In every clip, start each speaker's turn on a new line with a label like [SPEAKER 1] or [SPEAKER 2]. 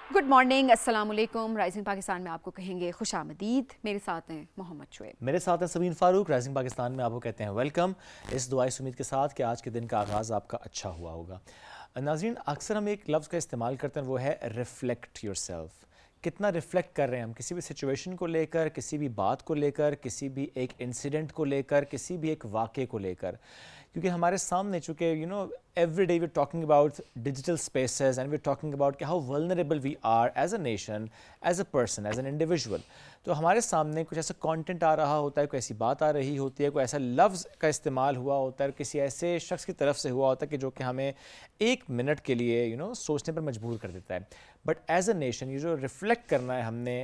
[SPEAKER 1] Good morning, अस्सलाम वालेकुम। Rising Pakistan में आपको कहेंगे खुशामदीद। मेरे साथ हैं मोहम्मद शुएब,
[SPEAKER 2] मेरे साथ हैं सबीन फ़ारूक। राइजिंग पाकिस्तान में आपको कहते हैं वेलकम। इस दुआ इस उम्मीद के साथ कि आज के दिन का आगाज़ आपका अच्छा हुआ होगा। नाज़रीन, अक्सर हम एक लफ्ज़ का इस्तेमाल करते हैं, वो है रिफ़्लेक्ट योरसेल्फ। कितना रिफ़्लेक्ट कर रहे हैं हम किसी भी सिचुएशन को लेकर, किसी भी बात को लेकर, किसी भी एक इंसिडेंट को लेकर, किसी भी एक वाक़े को लेकर। क्योंकि हमारे सामने चूँकि every day we're talking about digital spaces and we're talking about how vulnerable we are as a nation, as a person, as an individual. तो हमारे सामने कुछ ऐसा कंटेंट आ रहा होता है, कोई ऐसी बात आ रही होती है, कोई ऐसा लफ्ज़ का इस्तेमाल हुआ होता है, किसी ऐसे शख्स की तरफ से हुआ होता है कि जो कि हमें एक मिनट के लिए सोचने पर मजबूर कर देता है। बट एज अ नेशन ये जो रिफ़्लेक्ट करना है हमने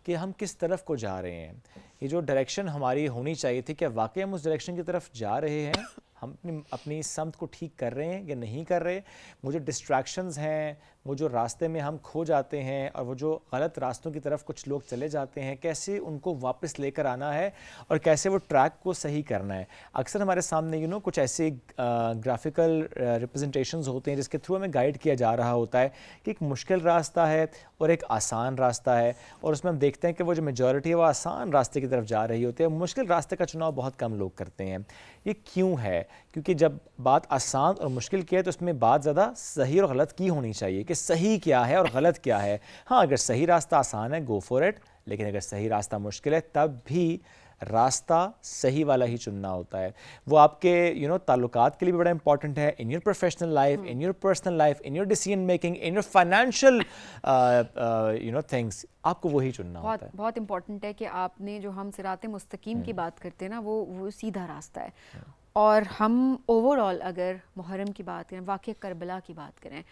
[SPEAKER 2] कि हम किस तरफ को जा रहे हैं, ये जो डायरेक्शन हमारी होनी चाहिए थी, क्या वाकई हम उस डायरेक्शन की तरफ जा रहे हैं, हम अपनी समत को ठीक कर रहे हैं या नहीं कर रहे। वो जो डिस्ट्रैक्शंस हैं, वो जो रास्ते में हम खो जाते हैं और वो जो गलत रास्तों की तरफ कुछ लोग चले जाते हैं, कैसे उनको वापस लेकर आना है और कैसे वो ट्रैक को सही करना है। अक्सर हमारे सामने कुछ ऐसे ग्राफिकल रिप्रेजेंटेशंस होते हैं जिसके थ्रू हमें गाइड किया जा रहा होता है कि एक मुश्किल रास्ता है और एक आसान रास्ता है, और उसमें हम देखते हैं कि वो जो मेजॉरिटी है वो आसान रास्ते की तरफ जा रही होती है। मुश्किल रास्ते का चुनाव बहुत कम लोग करते हैं। ये क्यों है? क्योंकि जब बात आसान और मुश्किल की है तो उसमें बात ज़्यादा सही और गलत की होनी चाहिए कि सही क्या है और गलत क्या है। हाँ, अगर सही रास्ता आसान है गो फॉर इट, लेकिन अगर सही रास्ता मुश्किल है तब भी रास्ता सही वाला ही चुनना होता है। वो आपके ताल्लुकात के लिए भी बड़ा इंपॉर्टेंट है, in your professional life, in your personal life, in your decision making, in your financial things, आपको वही चुनना होता है।
[SPEAKER 1] बहुत इंपॉर्टेंट है कि आपने जो हम सिराते मुस्तकीम की बात करते हैं ना, वो सीधा रास्ता है। और हम ओवरऑल अगर मुहर्रम की बात करें, वाक़या करबला की बात करें,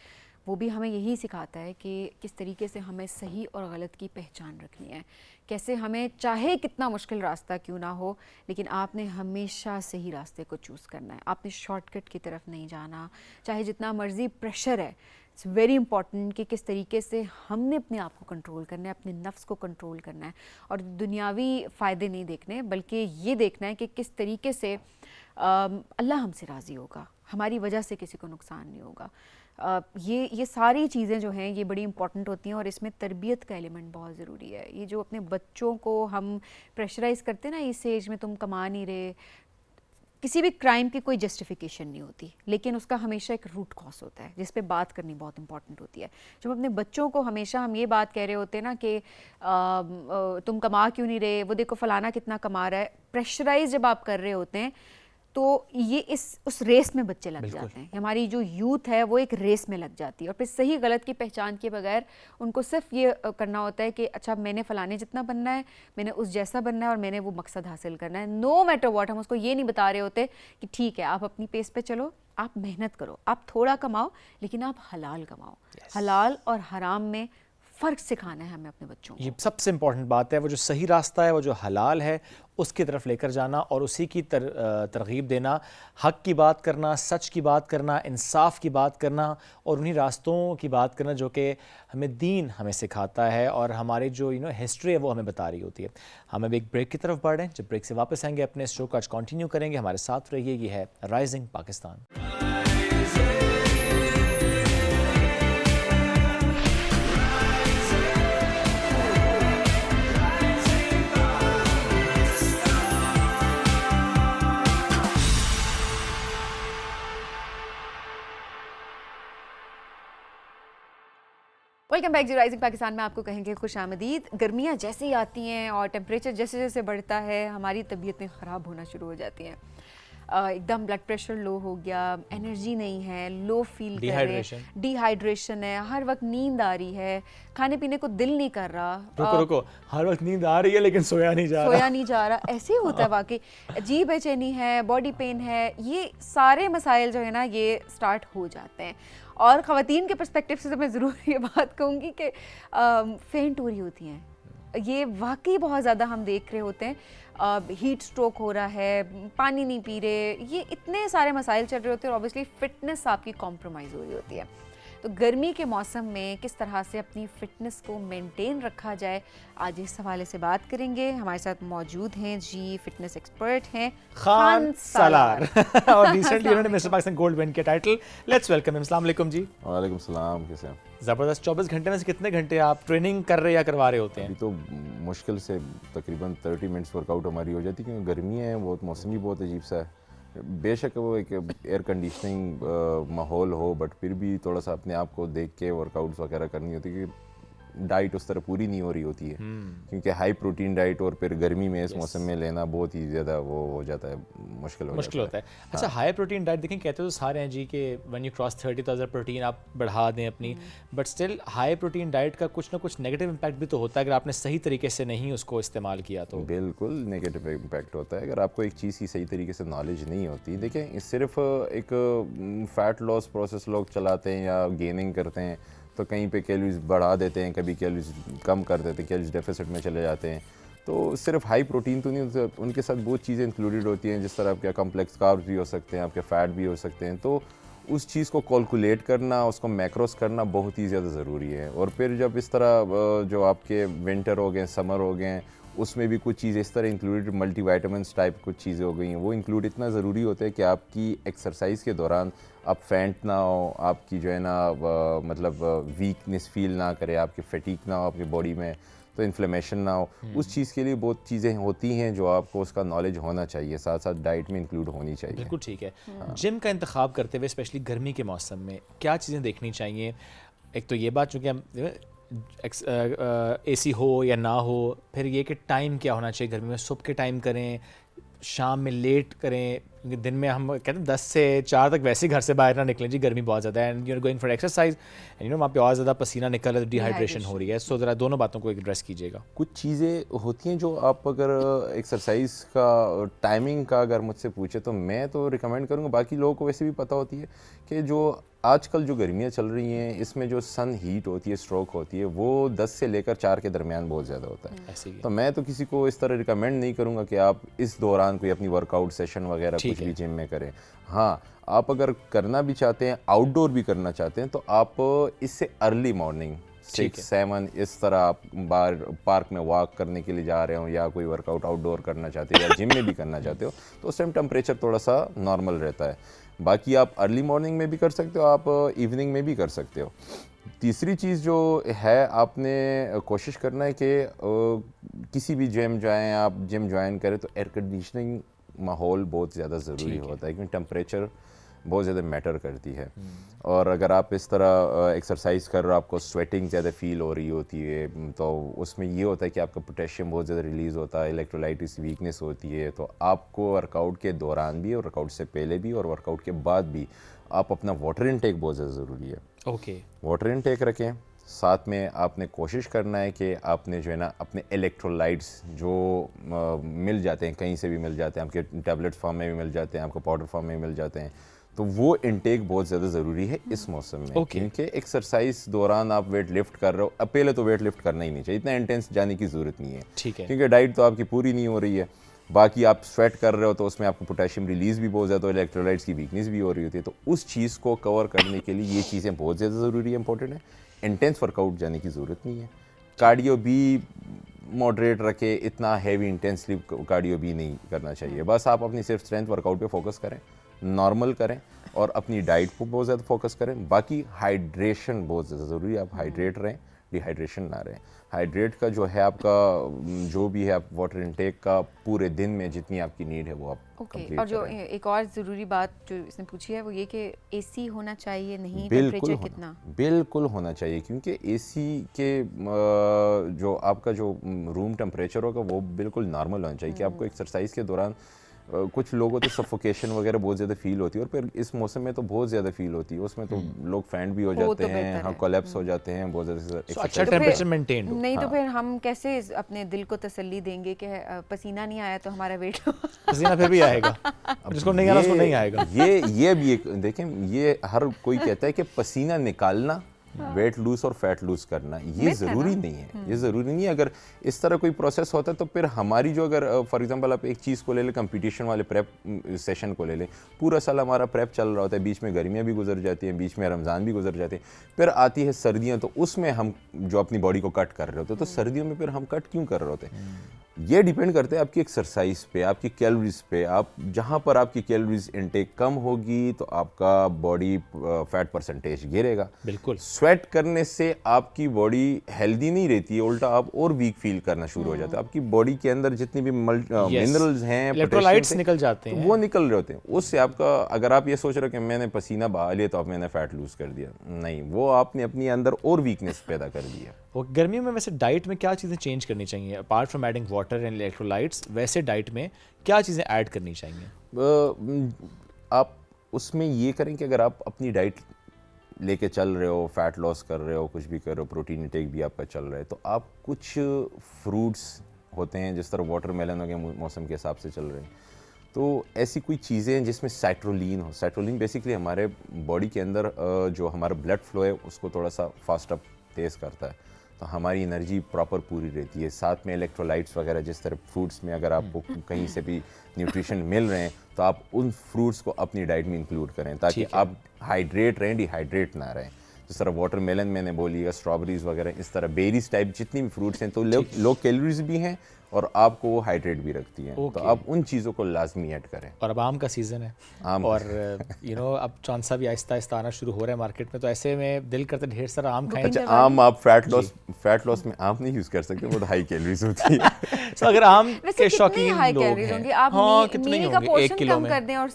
[SPEAKER 1] वो भी हमें यही सिखाता है कि किस तरीके से हमें सही और गलत की पहचान रखनी है। कैसे हमें चाहे कितना मुश्किल रास्ता क्यों ना हो, लेकिन आपने हमेशा सही रास्ते को चूज़ करना है। आपने शॉर्टकट की तरफ नहीं जाना, चाहे जितना मर्ज़ी प्रेशर है। इट्स वेरी इंपॉर्टेंट कि किस तरीके से हमने अपने आप को कंट्रोल करना है, अपने नफ्स को कंट्रोल करना है, और दुनियावी फ़ायदे नहीं देखने, बल्कि ये देखना है कि किस तरीके से अल्लाह हमसे राज़ी होगा, हमारी वजह से किसी को नुकसान नहीं होगा। ये सारी चीज़ें जो हैं ये बड़ी इंपॉर्टेंट होती हैं, और इसमें तरबियत का एलिमेंट बहुत ज़रूरी है। ये जो अपने बच्चों को हम प्रेशराइज़ करते हैं ना, इस एज में तुम कमा नहीं रहे, किसी भी क्राइम की कोई जस्टिफिकेशन नहीं होती, लेकिन उसका हमेशा एक रूट कॉज होता है जिस पे बात करनी बहुत इंपॉर्टेंट होती है। जब अपने बच्चों को हमेशा हम ये बात कह रहे होते हैं ना कि तुम कमा क्यों नहीं रहे, वो देखो फलाना कितना कमा रहा है, प्रेशराइज जब आप कर रहे होते हैं तो ये उस रेस में बच्चे लग जाते हैं। हमारी जो यूथ है वो एक रेस में लग जाती है, और फिर सही गलत की पहचान के बगैर उनको सिर्फ ये करना होता है कि अच्छा मैंने फ़लाने जितना बनना है, मैंने उस जैसा बनना है, और मैंने वो मकसद हासिल करना है। नो मैटर व्हाट, हम उसको ये नहीं बता रहे होते कि ठीक है आप अपनी पेस पे चलो, आप मेहनत करो, आप थोड़ा कमाओ, लेकिन आप हलाल कमाओ। हलाल और हराम में फ़र्क सिखाना है हमें अपने बच्चों को।
[SPEAKER 2] ये सबसे इंपॉर्टेंट बात है, वो जो सही रास्ता है, वो जो हलाल है, उसकी तरफ लेकर जाना और उसी की तरगीब देना, हक़ की बात करना, सच की बात करना, इंसाफ की बात करना, और उन्हीं रास्तों की बात करना जो कि हमें दीन हमें सिखाता है और हमारी जो हिस्ट्री है वो हमें बता रही होती है। हम अब एक ब्रेक की तरफ बढ़ रहे हैं। जब ब्रेक से वापस आएंगे अपने शो को आज कंटिन्यू करेंगे। हमारे साथ रहिए। ये है राइजिंग पाकिस्तान।
[SPEAKER 1] वेलकम बैक जी। राइजिंग पाकिस्तान में आपको कहेंगे खुश आमदीद। गर्मियाँ जैसे ही आती हैं और टेम्परेचर जैसे जैसे बढ़ता है, हमारी तबीयतें ख़राब होना शुरू हो जाती हैं। एकदम ब्लड प्रेशर लो हो गया, एनर्जी नहीं है, लो फील कर रहे हैं, डिहाइड्रेशन है, हर वक्त नींद आ रही है, खाने पीने को दिल नहीं कर रहा।
[SPEAKER 2] रुको, हर वक्त नींद आ रही है लेकिन सोया नहीं जा रहा। ऐसे ही होता है वाकई। अजीब बेचैनी है, बॉडी पेन है, ये सारे मसाइल जो है ना ये स्टार्ट हो जाते हैं। और ख़वातीन के पर्सपेक्टिव से तो मैं ज़रूर ये बात कहूँगी कि फेंट हो रही होती हैं, ये वाकई बहुत ज़्यादा हम देख रहे होते हैं। हीट स्ट्रोक हो रहा है, पानी नहीं पी रहे, ये इतने सारे मसाइल चल रहे होते हैं, और ऑब्वियसली फ़िटनेस आपकी कॉम्प्रोमाइज़ हो रही होती है।
[SPEAKER 1] तो गर्मी के मौसम में किस तरह से अपनी फिटनेस को मेंटेन रखा जाए, आज इस हवाले से बात करेंगे। हमारे साथ मौजूद हैं जी फिटनेस एक्सपर्ट हैं
[SPEAKER 2] खान सालार और रिसेंटली उन्होंने मिस्टर पाकिस्तान गोल्ड विन किया टाइटल। Let's welcome him. अस्सलाम वालेकुम जी।
[SPEAKER 3] वालेकुम सलाम, कैसे हैं?
[SPEAKER 2] ज़बरदस्त। 24 घंटे में से कितने घंटे आप ट्रेनिंग कर रहे या करवा रहे होते
[SPEAKER 3] अभी
[SPEAKER 2] हैं?
[SPEAKER 3] तो मुश्किल से तकरीबन 30 मिनट्स वर्कआउट हमारी हो जाती है, क्योंकि गर्मी है, बहुत मौसम भी बहुत अजीब सा है। बेशक वो एक एयर कंडीशनिंग माहौल हो, बट फिर भी थोड़ा सा अपने आप को देख के वर्कआउट्स वगैरह करनी होती है, क्योंकि डाइट उस तरह पूरी नहीं हो रही होती है, क्योंकि हाई प्रोटीन डाइट और फिर गर्मी में इस मौसम में लेना बहुत ही ज़्यादा वो हो जाता है, मुश्किल
[SPEAKER 2] होता है। अच्छा, हाई प्रोटीन डाइट देखें, कहते तो सारे हैं जी कि व्हेन यू क्रॉस 30,000 प्रोटीन आप बढ़ा दें अपनी, but still high protein diet का कुछ ना कुछ नेगेटिव इम्पैक्ट भी तो होता है अगर आपने सही तरीके से नहीं उसको इस्तेमाल किया तो।
[SPEAKER 3] बिल्कुल नेगेटिव इम्पैक्ट होता है अगर आपको एक चीज़ की सही तरीके से नॉलेज नहीं होती। देखिए, सिर्फ एक फ़ैट लॉस प्रोसेस लोग चलाते हैं या गेनिंग करते हैं, तो कहीं पे कैलोरीज बढ़ा देते हैं, कभी कैलोरीज कम कर देते हैं, कैलोरीज डेफिसिट में चले जाते हैं। तो सिर्फ हाई प्रोटीन तो नहीं, उनके साथ बहुत चीज़ें इंक्लूडेड होती हैं, जिस तरह आपके कॉम्प्लेक्स कार्ब्स भी हो सकते हैं, आपके फ़ैट भी हो सकते हैं। तो उस चीज़ को कैलकुलेट करना, उसको मैक्रोस करना बहुत ही ज़्यादा ज़रूरी है। और फिर जब इस तरह जो आपके विंटर हो गए, समर हो गए, उसमें भी कुछ चीज़ इस तरह इंक्लूडेड, मल्टीविटामिन्स टाइप कुछ चीज़ें हो गई हैं, वो इंक्लूड इतना ज़रूरी होता है कि आपकी एक्सरसाइज के दौरान आप फैंट ना हो, आपकी जो है ना मतलब वीकनेस फील ना करे, आपकी फटीक ना हो आपकी बॉडी में, तो इन्फ्लेमेशन ना हो। उस चीज़ के लिए बहुत चीज़ें होती हैं जो आपको उसका नॉलेज होना चाहिए, साथ साथ डाइट में इंक्लूड होनी चाहिए।
[SPEAKER 2] बिल्कुल ठीक है। जिम का इंतखाब करते हुए स्पेशली गर्मी के मौसम में क्या चीज़ें देखनी चाहिए? एक तो ये बात, चूँकि हम एसी हो या ना हो, फिर ये कि टाइम क्या होना चाहिए गर्मी में, सुबह के टाइम करें, शाम में लेट करें, क्योंकि दिन में हम कहते हैं 10 से 4 तक वैसे ही घर से बाहर ना निकलें जी, गर्मी बहुत ज़्यादा है, and you are going for exercise and वहाँ पे और ज़्यादा पसीना निकल रहा है, डिहाइड्रेशन हो रही है। सो ज़रा दोनों बातों को एड्रेस कीजिएगा।
[SPEAKER 3] कुछ चीज़ें होती हैं जो आप अगर एक्सरसाइज का टाइमिंग का अगर मुझसे पूछे तो मैं तो रिकमेंड करूँगा, बाकी लोगों को वैसे भी पता होती है कि जो आजकल जो गर्मियाँ चल रही हैं, इसमें जो सन हीट होती है, स्ट्रोक होती है, वो 10 से लेकर 4 के दरमियान बहुत ज़्यादा होता है। तो मैं तो किसी को इस तरह रिकमेंड नहीं करूँगा कि आप इस दौरान कोई अपनी वर्कआउट सेशन वगैरह कुछ भी जिम में करें। हाँ, आप अगर करना भी चाहते हैं, आउटडोर भी करना चाहते हैं, तो आप इससे अर्ली मॉर्निंग 6-7 इस तरह आप बाहर पार्क में वॉक करने के लिए जा रहे हो, या कोई वर्कआउट आउटडोर करना चाहते हो, या जिम में भी करना चाहते हो, तो उस टाइम टेम्परेचर थोड़ा सा नॉर्मल रहता है। बाकी आप अर्ली मॉर्निंग में भी कर सकते हो, आप इवनिंग में भी कर सकते हो। तीसरी चीज़ जो है, आपने कोशिश करना है कि किसी भी जिम जाएँ, आप जिम ज्वाइन करें तो एयर कंडीशनिंग माहौल बहुत ज़्यादा ज़रूरी होता है, क्योंकि टेम्परेचर बहुत ज़्यादा मैटर करती है। और अगर आप इस तरह एक्सरसाइज कर रहे हो, आपको स्वेटिंग ज़्यादा फील हो रही होती है, तो उसमें ये होता है कि आपका पोटेशियम बहुत ज़्यादा रिलीज़ होता है, इलेक्ट्रोलाइटिस वीकनेस होती है। तो आपको वर्कआउट के दौरान भी और वर्कआउट से पहले भी और वर्कआउट के बाद भी आप अपना वाटर इनटेक बहुत ज़्यादा ज़रूरी है।
[SPEAKER 2] ओके,
[SPEAKER 3] वाटर इनटेक रखें। साथ में आपने कोशिश करना है कि आपने जो है ना अपने इलेक्ट्रोलाइट्स जो मिल जाते हैं, कहीं से भी मिल जाते हैं, आपके टैबलेट्स फॉर्म में भी मिल जाते हैं, आपको पाउडर फॉर्म में भी मिल जाते हैं, तो वो इनटेक बहुत ज़्यादा ज़रूरी है इस मौसम में। क्योंकि एक्सरसाइज दौरान आप वेट लिफ्ट कर रहे हो, अब पहले तो वेट लिफ्ट करना ही नहीं चाहिए, इतना इंटेंस जाने की ज़रूरत नहीं है,
[SPEAKER 2] ठीक है,
[SPEAKER 3] क्योंकि डाइट तो आपकी पूरी नहीं हो रही है। बाकी आप स्वेट कर रहे हो तो उसमें आपको पोटेशियम रिलीज़ भी बहुत ज़्यादा, इलेक्ट्रोलाइट्स की वीकनेस भी हो रही होती है। तो उस चीज़ को कवर करने के लिए ये चीज़ें बहुत ज़्यादा ज़रूरी है, इंपॉर्टेंट है। इंटेंस वर्कआउट जाने की ज़रूरत नहीं है। कार्डियो भी मॉडरेट रखे, इतना हैवी इंटेंसली कार्डियो भी नहीं करना चाहिए। बस आप अपनी सिर्फ स्ट्रेंथ वर्कआउट पे फोकस करें, नॉर्मल करें, और अपनी डाइट पर बहुत ज़्यादा फोकस करें। बाकी हाइड्रेशन बहुत ज़्यादा ज़रूरी है, आप हाइड्रेट रहें, डिहाइड्रेशन ना रहें। हाइड्रेट का जो है आपका जो भी है, आप वाटर इनटेक का पूरे दिन में जितनी आपकी नीड है वो आप कंप्लीट
[SPEAKER 1] और जो
[SPEAKER 3] करें।
[SPEAKER 1] एक और ज़रूरी बात जो इसने पूछी है वो ये कि एसी होना चाहिए, नहीं
[SPEAKER 3] बिल्कुल
[SPEAKER 1] टेम्परेचर कितना?
[SPEAKER 3] बिल्कुल होना चाहिए, क्योंकि एसी के जो आपका जो रूम टेम्परेचर होगा वो बिल्कुल नॉर्मल होना चाहिए। कि आपको एक्सरसाइज के दौरान कुछ लोगों तो सफोकेशन वगैरह बहुत ज़्यादा फील होती है, और फिर इस मौसम में तो बहुत ज़्यादा फील होती है, उसमें तो लोग फैंट भी हो जाते हैं, हाँ, कोलैप्स हो जाते हैं बहुत ज़्यादा।
[SPEAKER 2] अच्छा टेम्परेचर मेंटेन हो।
[SPEAKER 1] नहीं तो फिर हम कैसे अपने दिल को तसल्ली देंगे कि पसीना नहीं आया तो हमारा वेट
[SPEAKER 2] पसीना फिर भी आएगा, जिसको नहीं आना उसको नहीं आएगा।
[SPEAKER 3] ये भी एक देखें, ये हर कोई कहता है कि पसीना निकालना वेट लूज और फैट लूज करना, ये ज़रूरी नहीं है, ये ज़रूरी नहीं है। अगर इस तरह कोई प्रोसेस होता है तो फिर हमारी जो, अगर फॉर एग्जांपल आप एक चीज़ को ले लें, कंपटीशन वाले प्रेप सेशन को ले लें, पूरा साल हमारा प्रेप चल रहा होता है, बीच में गर्मियाँ भी गुजर जाती हैं, बीच में रमज़ान भी गुजर जाते हैं, फिर आती है सर्दियाँ, तो उसमें हम जो अपनी बॉडी को कट कर रहे होते हैं, तो सर्दियों में फिर हम कट क्यों कर रहे होते हैं? ये डिपेंड करता है आपकी एक्सरसाइज पे, आपकी कैलोरीज पे। आप जहाँ पर आपकी कैलोरीज इनटेक कम होगी तो आपका बॉडी फैट परसेंटेज गिरेगा।
[SPEAKER 2] बिल्कुल।
[SPEAKER 3] स्वेट करने से आपकी बॉडी हेल्दी नहीं रहती है, उल्टा आप और वीक फील करना शुरू हो जाता है। आपकी बॉडी के अंदर जितनी भी मिनरल्स हैं,
[SPEAKER 2] इलेक्ट्रोलाइट्स निकल जाते हैं,
[SPEAKER 3] वो निकल रहे होते हैं। उससे आपका, अगर आप ये सोच रहे हो कि मैंने पसीना बहा लिया तो अब मैंने फैट लूज कर दिया, नहीं, वो आपने अपने अंदर और वीकनेस पैदा कर दिया।
[SPEAKER 2] और गर्मियों में वैसे डाइट में क्या चीज़ें चेंज करनी चाहिए apart from adding water and electrolytes? वैसे डाइट में क्या चीज़ें ऐड करनी चाहिए?
[SPEAKER 3] आप उसमें ये करें कि अगर आप अपनी डाइट लेके चल रहे हो, फैट लॉस कर रहे हो, कुछ भी कर रहे हो, प्रोटीन इंटेक भी आपका चल रहा है, तो आप कुछ फ्रूट्स होते हैं, जिस तरह वाटरमेलन हो गया, मौसम के हिसाब से चल रहे हैं, तो ऐसी कोई चीज़ें हैं जिसमें साइट्रोलिन हो। साइट्रोलिन बेसिकली हमारे बॉडी के अंदर जो हमारा ब्लड फ्लो है उसको थोड़ा सा फास्ट अप तेज़ करता है, तो हमारी एनर्जी प्रॉपर पूरी रहती है। साथ में इलेक्ट्रोलाइट्स वगैरह, जिस तरह फ्रूट्स में अगर आपको कहीं से भी न्यूट्रिशन मिल रहे हैं तो आप उन फ्रूट्स को अपनी डाइट में इंक्लूड करें, ताकि आप हाइड्रेट रहें, डिहाइड्रेट ना रहें। जिस तरह वाटरमेलन मैंने बोली, स्ट्रॉबेरीज वगैरह, इस तरह बेरीज टाइप जितनी भी फ्रूट्स हैं तो लो कैलोरीज भी हैं और आपको वो हाइड्रेट भी रखती हैं, तो आप उन चीज़ों को लाजमी ऐड करें।
[SPEAKER 2] और अब आम का सीज़न है,
[SPEAKER 3] आम,
[SPEAKER 2] और अब चौंसा भी आहिस्ता आहिस्ता आना शुरू हो रहा है मार्केट में, तो ऐसे में दिल करता है ढेर सारा आम खाएं।
[SPEAKER 3] अच्छा, आम आप फैट लॉस में आम नहीं यूज़ कर सकते, बहुत हाई कैलोरीज होती है।
[SPEAKER 2] तो अगर आम के शौकीन लोग हैं,
[SPEAKER 1] आप
[SPEAKER 2] हाँ, कितने
[SPEAKER 1] मील का
[SPEAKER 2] होंगे?
[SPEAKER 1] पोर्शन
[SPEAKER 2] 1 किलो
[SPEAKER 1] कम
[SPEAKER 2] में
[SPEAKER 1] कर दें और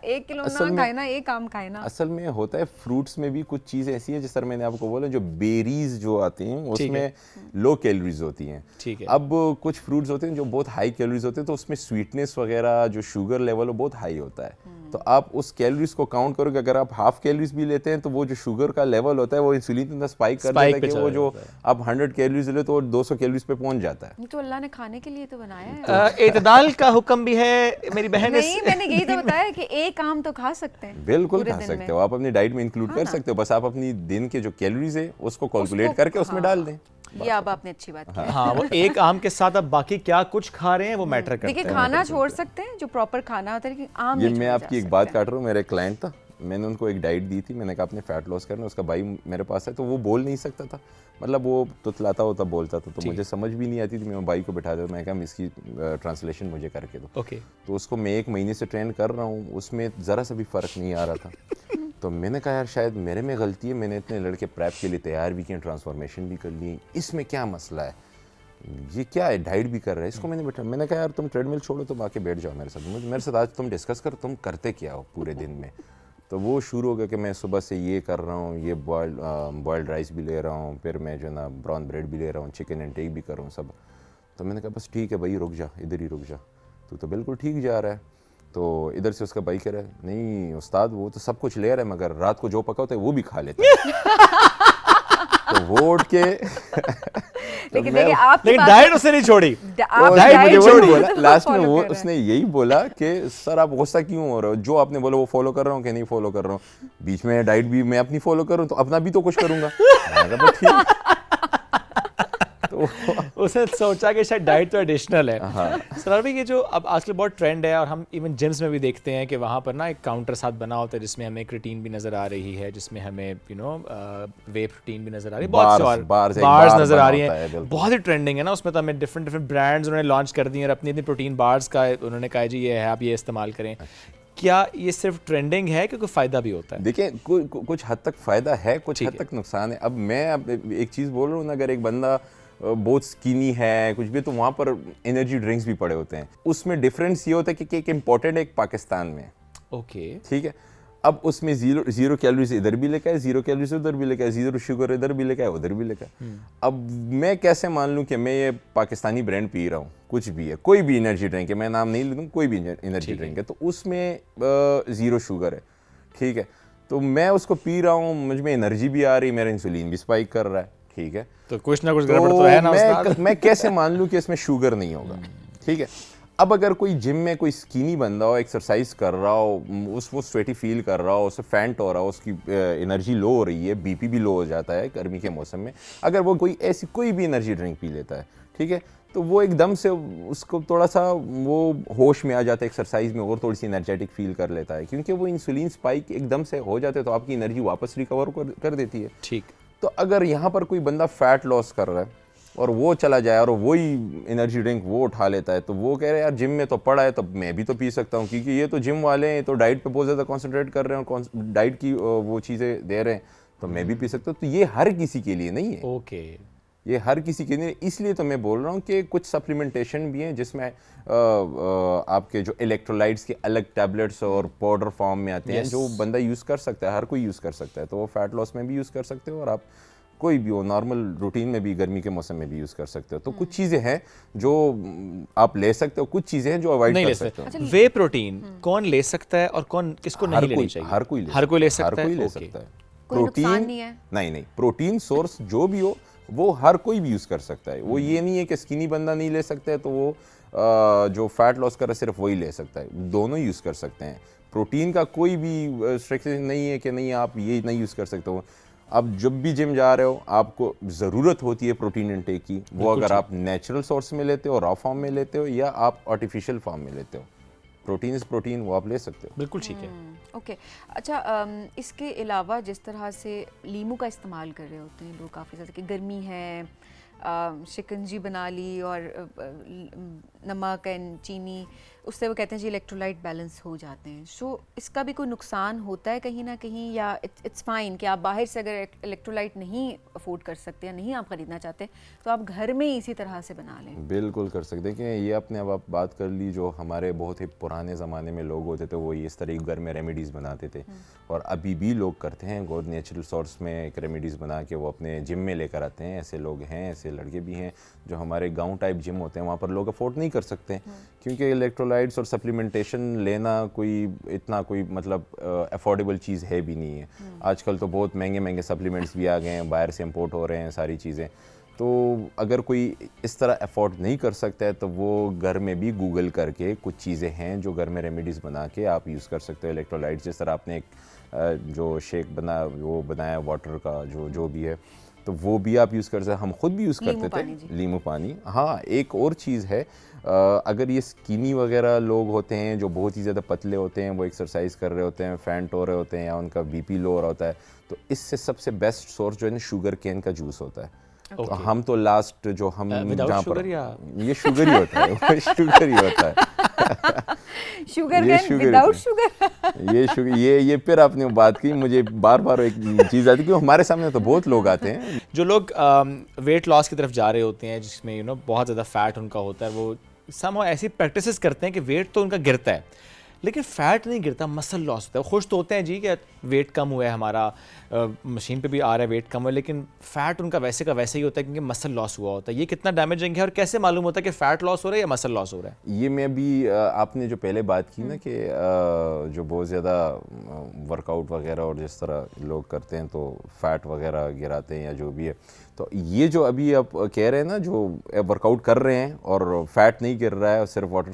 [SPEAKER 1] 1 किलो ना खाए ना, एक आम खाए ना।
[SPEAKER 3] असल में होता है फ्रूट्स में भी कुछ चीज़ें ऐसी हैं, जिस तरह मैंने आपको बोला, जो बेरीज जो आती हैं उसमें लो कैलोरीज होती हैं।
[SPEAKER 2] ठीक है।
[SPEAKER 3] अब कुछ फ्रूट्स होते हैं जो बहुत हाई कैलोरीज होते हैं, तो उसमें स्वीटनेस वगैरह, जो शुगर लेवल वो बहुत हाई होता है, तो आप उस कैलोरीज को काउंट करोगे। अगर आप हाफ कैलोरीज भी लेते हैं तो वो जो शुगर का लेवल होता है वो इंसुलिन इतना स्पाइक कर देता है कि वो जो आप 100 कैलोरीज ले तो वो 200 कैलोरीज पे पहुंच जाता है।
[SPEAKER 1] तो अल्लाह ने खाने के लिए तो बनाया है।
[SPEAKER 2] इतदाल का हुक्म भी है मेरी बहन।
[SPEAKER 1] नहीं, मैंने यही तो बताया कि एक आम तो खा सकते हैं,
[SPEAKER 3] बिल्कुल खा सकते हो, आप अपनी डाइट में इंक्लूड कर सकते हो, बस आप अपनी दिन के जो कैलोरीज है उसको कैलकुलेट करके उसमें डाल दें।
[SPEAKER 1] ये अब आपने अच्छी बात की।
[SPEAKER 2] हाँ, वो एक आम के साथ अब बाकी क्या कुछ खा रहे हैं वो मैटर करता है।
[SPEAKER 1] देखिए, खाना छोड़ सकते हैं जो प्रॉपर खाना होता है, लेकिन आम
[SPEAKER 3] ये मैं आपकी एक बात काट रहा हूँ। मेरा एक क्लाइंट था, मैंने उनको एक डाइट दी थी, मैंने कहा आपने फैट लॉस करना, उसका भाई मेरे पास है, तो वो बोल नहीं सकता था, मतलब वो तुतलाता होता बोलता था, तो मुझे समझ भी नहीं आती थी। मैं भाई को बैठा देता, मैं कहा इसकी ट्रांसलेशन मुझे करके दो। तो उसको मैं 1 महीने से ट्रेन कर रहा हूँ, उसमें ज़रा सा भी फ़र्क नहीं आ रहा था। तो मैंने कहा यार शायद मेरे में गलती है, मैंने इतने लड़के प्रेप के लिए तैयार भी किए, ट्रांसफॉर्मेशन भी कर ली, इसमें क्या मसला है, ये क्या है, डाइट भी कर रहा है, इसको मैंने बैठा, मैंने कहा यार तुम ट्रेडमिल छोड़ो, तुम आके बैठ जाओ मेरे साथ आज तुम डिस्कस कर, तुम करते क्या हो पूरे दिन में। तो वो शुरू हो गया कि मैं सुबह से ये कर रहा हूँ, ये बॉयल्ड राइस भी ले रहा हूँ, फिर मैं जो ना ब्राउन ब्रेड भी ले रहा हूँ, चिकन इंटेक भी कर रहा हूँ सब। तो मैंने कहा बस ठीक है भाई, रुक जा, इधर ही रुक जा, तू तो बिल्कुल ठीक जा रहा है। तो इधर से उसका भाई कह रहा है, नहीं उस्ताद वो तो सब कुछ ले रहा है, मगर रात को जो पका होता है वो भी खा लेता है। तो वो उठ के
[SPEAKER 1] लेकिन
[SPEAKER 2] डाइट उसने नहीं छोड़ी,
[SPEAKER 3] डाइट मुझे वही बोला लास्ट में, वो उसने यही बोला कि सर आप गुस्सा क्यों हो रहे हो, जो आपने बोला वो फॉलो कर रहा हूँ कि नहीं फॉलो कर रहा हूँ, बीच में डाइट भी मैं अपनी फॉलो कर रहा हूँ तो अपना भी तो कुछ करूँगा।
[SPEAKER 2] उसने सोचा कि शायद डाइट तो एडिशनल है। सर भाई, ये जो अब आजकल बहुत ट्रेंड है, और हम इवन जिम्स में भी देखते हैं कि वहाँ पर ना एक काउंटर साथ बना होता है जिसमें हमें क्रिएटिन भी नजर आ रही है, जिसमें हमें वे प्रोटीन भी नजर आ रही है, बहुत से बार्स नजर आ रही हैं, बहुत ही ट्रेंडिंग है ना। उसमें तो हमें डिफरेंट ब्रांड्स उन्होंने लॉन्च कर दिए और अपनी अपनी प्रोटीन बार्स का उन्होंने कहा जी ये है, आप ये इस्तेमाल करें। क्या ये सिर्फ ट्रेंडिंग है कि कोई फ़ायदा भी होता है?
[SPEAKER 3] देखिए, कुछ हद तक फ़ायदा है, कुछ हद तक नुकसान है। अब मैं एक चीज़ बोल रहा हूँ ना, अगर एक बंदा बहुत स्किनी है कुछ भी, तो वहाँ पर एनर्जी ड्रिंक्स भी पड़े होते हैं। उसमें डिफरेंस ये होता है कि एक इम्पोर्टेंट है, एक पाकिस्तान में,
[SPEAKER 2] ओके
[SPEAKER 3] ठीक है। अब उसमें जीरो कैलोरीज इधर भी लिखा है, 0 कैलोरीज उधर भी लिखा है, 0 शुगर इधर भी लिखा है, उधर भी लिखा है। अब मैं कैसे मान लूँ कि मैं ये पाकिस्तानी ब्रांड पी रहा हूँ, कुछ भी है, कोई भी एनर्जी ड्रिंक है, मैं नाम नहीं लूँ, कोई भी एनर्जी ड्रिंक है, तो उसमें 0 शुगर है, ठीक है। तो मैं उसको पी रहा हूँ, मुझ में एनर्जी भी आ रही, मेरा इंसुलिन भी स्पाइक कर रहा है, ठीक है।
[SPEAKER 2] तो कुछ ना कुछ गड़बड़ तो है ना।
[SPEAKER 3] मैं कैसे मान लूँ कि इसमें शुगर नहीं होगा, ठीक है। अब अगर कोई जिम में कोई स्किनी बंदा हो, एक्सरसाइज कर रहा हो, वो स्वेटी फील कर रहा हो, उसे फैंट हो रहा हो, उसकी एनर्जी लो हो रही है, बीपी भी लो हो जाता है गर्मी के मौसम में, अगर वो कोई ऐसी कोई भी एनर्जी ड्रिंक पी लेता है, ठीक है, तो वो एकदम से उसको थोड़ा सा वो होश में आ जाता है, एक्सरसाइज में और थोड़ी सी एनर्जेटिक फील कर लेता है, क्योंकि वो इंसुलिन स्पाइक एकदम से हो जाते हैं तो आपकी एनर्जी वापस रिकवर कर देती है।
[SPEAKER 2] ठीक।
[SPEAKER 3] तो अगर यहाँ पर कोई बंदा फैट लॉस कर रहा है और वो चला जाए और वही एनर्जी ड्रिंक वो उठा लेता है, तो वो कह रहे हैं यार जिम में तो पड़ा है तो मैं भी तो पी सकता हूँ, क्योंकि ये तो जिम वाले हैं तो डाइट पे बहुत ज़्यादा कॉन्सेंट्रेट कर रहे हैं और डाइट की वो चीज़ें दे रहे हैं, तो मैं भी पी सकता हूँ। तो ये हर किसी के लिए नहीं है।
[SPEAKER 2] ओके।
[SPEAKER 3] ये हर किसी के लिए, इसलिए तो मैं बोल रहा हूँ कि कुछ सप्लीमेंटेशन भी हैं जिसमें आपके जो इलेक्ट्रोलाइट्स के अलग टैबलेट्स और पाउडर फॉर्म में आते हैं,
[SPEAKER 2] Yes.
[SPEAKER 3] जो बंदा यूज़ कर सकता है, हर कोई यूज़ कर सकता है, तो वो फैट लॉस में भी यूज़ कर सकते हो और आप कोई भी हो नॉर्मल रूटीन में भी गर्मी के मौसम में भी यूज़ कर सकते हो। तो कुछ चीज़ें हैं जो आप ले सकते हो, कुछ चीज़ें हैं जो अवॉइड
[SPEAKER 2] नहीं
[SPEAKER 3] कर
[SPEAKER 2] ले
[SPEAKER 3] सकते हो।
[SPEAKER 2] सकते। वे प्रोटीन कौन ले सकता है और कौन किसको नहीं लेनी चाहिए?
[SPEAKER 3] हर कोई
[SPEAKER 2] हर कोई ले सकता है।
[SPEAKER 3] हर कोई ले
[SPEAKER 2] Okay.
[SPEAKER 3] सकता है।
[SPEAKER 1] कोई नुकसान नहीं है?
[SPEAKER 3] नहीं, प्रोटीन सोर्स जो भी हो वो हर कोई भी यूज़ कर सकता है। वो ये नहीं है कि स्किनी बंदा नहीं ले सकता है तो वो जो फैट लॉस कर रहा है सिर्फ वही ले सकता है, दोनों यूज़ कर सकते हैं। प्रोटीन का कोई भी रिस्ट्रिक्शन नहीं है कि नहीं आप ये नहीं यूज़ कर सकते हो। आप जब भी जिम जा रहे हो आपको ज़रूरत होती है प्रोटीन इंटेक की, वो अगर आप नेचुरल सोर्स में लेते हो, रॉ फॉर्म में लेते हो, या आप आर्टिफिशियल फॉर्म में लेते हो, प्रोटीन इज प्रोटीन, वो आप ले सकते हो।
[SPEAKER 2] बिल्कुल ठीक है।
[SPEAKER 1] ओके। अच्छा, इसके अलावा जिस तरह से लीमू का इस्तेमाल कर रहे होते हैं लोग काफ़ी ज़्यादा, कि गर्मी है, शिकंजी बना ली और नमक एंड चीनी, उससे वो कहते हैं जी इलेक्ट्रोलाइट बैलेंस हो जाते हैं। सो इसका भी कोई नुकसान होता है कहीं ना कहीं, या इट्स फाइन कि आप बाहर से अगर इलेक्ट्रोलाइट नहीं अफोर्ड कर सकते या नहीं आप ख़रीदना चाहते तो आप घर में ही इसी तरह से बना लें?
[SPEAKER 3] बिल्कुल कर सकते हैं कि ये अपने अब आप बात कर ली, जो हमारे बहुत ही पुराने ज़माने में लोग होते थे वो इस तरह घर में रेमेडीज़ बनाते थे, और अभी भी लोग करते हैं। गॉड नेचुरल सोर्स में एक रेमेडीज़ बना के वो अपने जिम में लेकर आते हैं। ऐसे लोग हैं, ऐसे लड़के भी हैं जो हमारे गांव टाइप जिम होते हैं वहाँ पर लोग अफोर्ड नहीं कर सकते हैं, क्योंकि इलेक्ट्रोलाइट्स और सप्लीमेंटेशन लेना कोई इतना कोई मतलब अफोर्डेबल चीज़ है भी नहीं है। आजकल तो बहुत महंगे महंगे सप्लीमेंट्स भी आ गए हैं, बाहर से इंपोर्ट हो रहे हैं सारी चीज़ें। तो अगर कोई इस तरह अफोर्ड नहीं कर सकता है तो वो घर में भी गूगल करके कुछ चीज़ें हैं जो घर में रेमेडीज़ बना के आप यूज़ कर सकते हो। इलेक्ट्रोलाइट्स, जिस तरह आपने एक जो शेक बनाया वाटर का जो भी है, तो वो भी आप यूज़ कर सकते हैं। हम खुद भी यूज़ करते थे नींबू पानी। हाँ, एक और चीज़ है, अगर ये स्किनी वगैरह लोग होते हैं जो बहुत ही ज़्यादा पतले होते हैं, वो एक्सरसाइज कर रहे होते हैं, फैंट हो रहे होते हैं, या उनका बीपी लो हो रहा होता है, तो इससे सबसे बेस्ट सोर्स जो है ना शुगर केन का जूस होता है। तो हम तो लास्ट जो हम जहाँ पर ये शुगर ही होता है शुगर ही होता है
[SPEAKER 1] शुगर केन विदाउट शुगर
[SPEAKER 3] ये शुगर ये फिर आपने बात की, मुझे बार बार एक चीज़ आती है कि हमारे सामने तो बहुत लोग आते हैं
[SPEAKER 2] जो लोग वेट लॉस की तरफ जा रहे होते हैं, जिसमें बहुत ज़्यादा फैट उनका होता है, वो समहाउ ऐसी प्रैक्टिसेस करते हैं कि वेट तो उनका गिरता है लेकिन फैट नहीं गिरता, मसल लॉस होता है। खुश तो होते हैं जी कि वेट कम हुआ है हमारा, मशीन पे भी आ रहा है वेट कम हुआ है, लेकिन फैट उनका वैसे का वैसे ही होता है क्योंकि मसल लॉस हुआ होता है। ये कितना डैमेजिंग है और कैसे मालूम होता है कि फैट लॉस हो रहा है या मसल लॉस हो रहा है?
[SPEAKER 3] ये मैं भी आपने जो पहले बात की ना कि जो बहुत ज़्यादा वर्कआउट वगैरह और जिस तरह लोग करते हैं तो फैट वगैरह गिराते हैं या जो भी है, तो ये जो अभी आप कह रहे हैं ना जो वर्कआउट कर रहे हैं और फैट नहीं गिर रहा है और सिर्फ वाटर,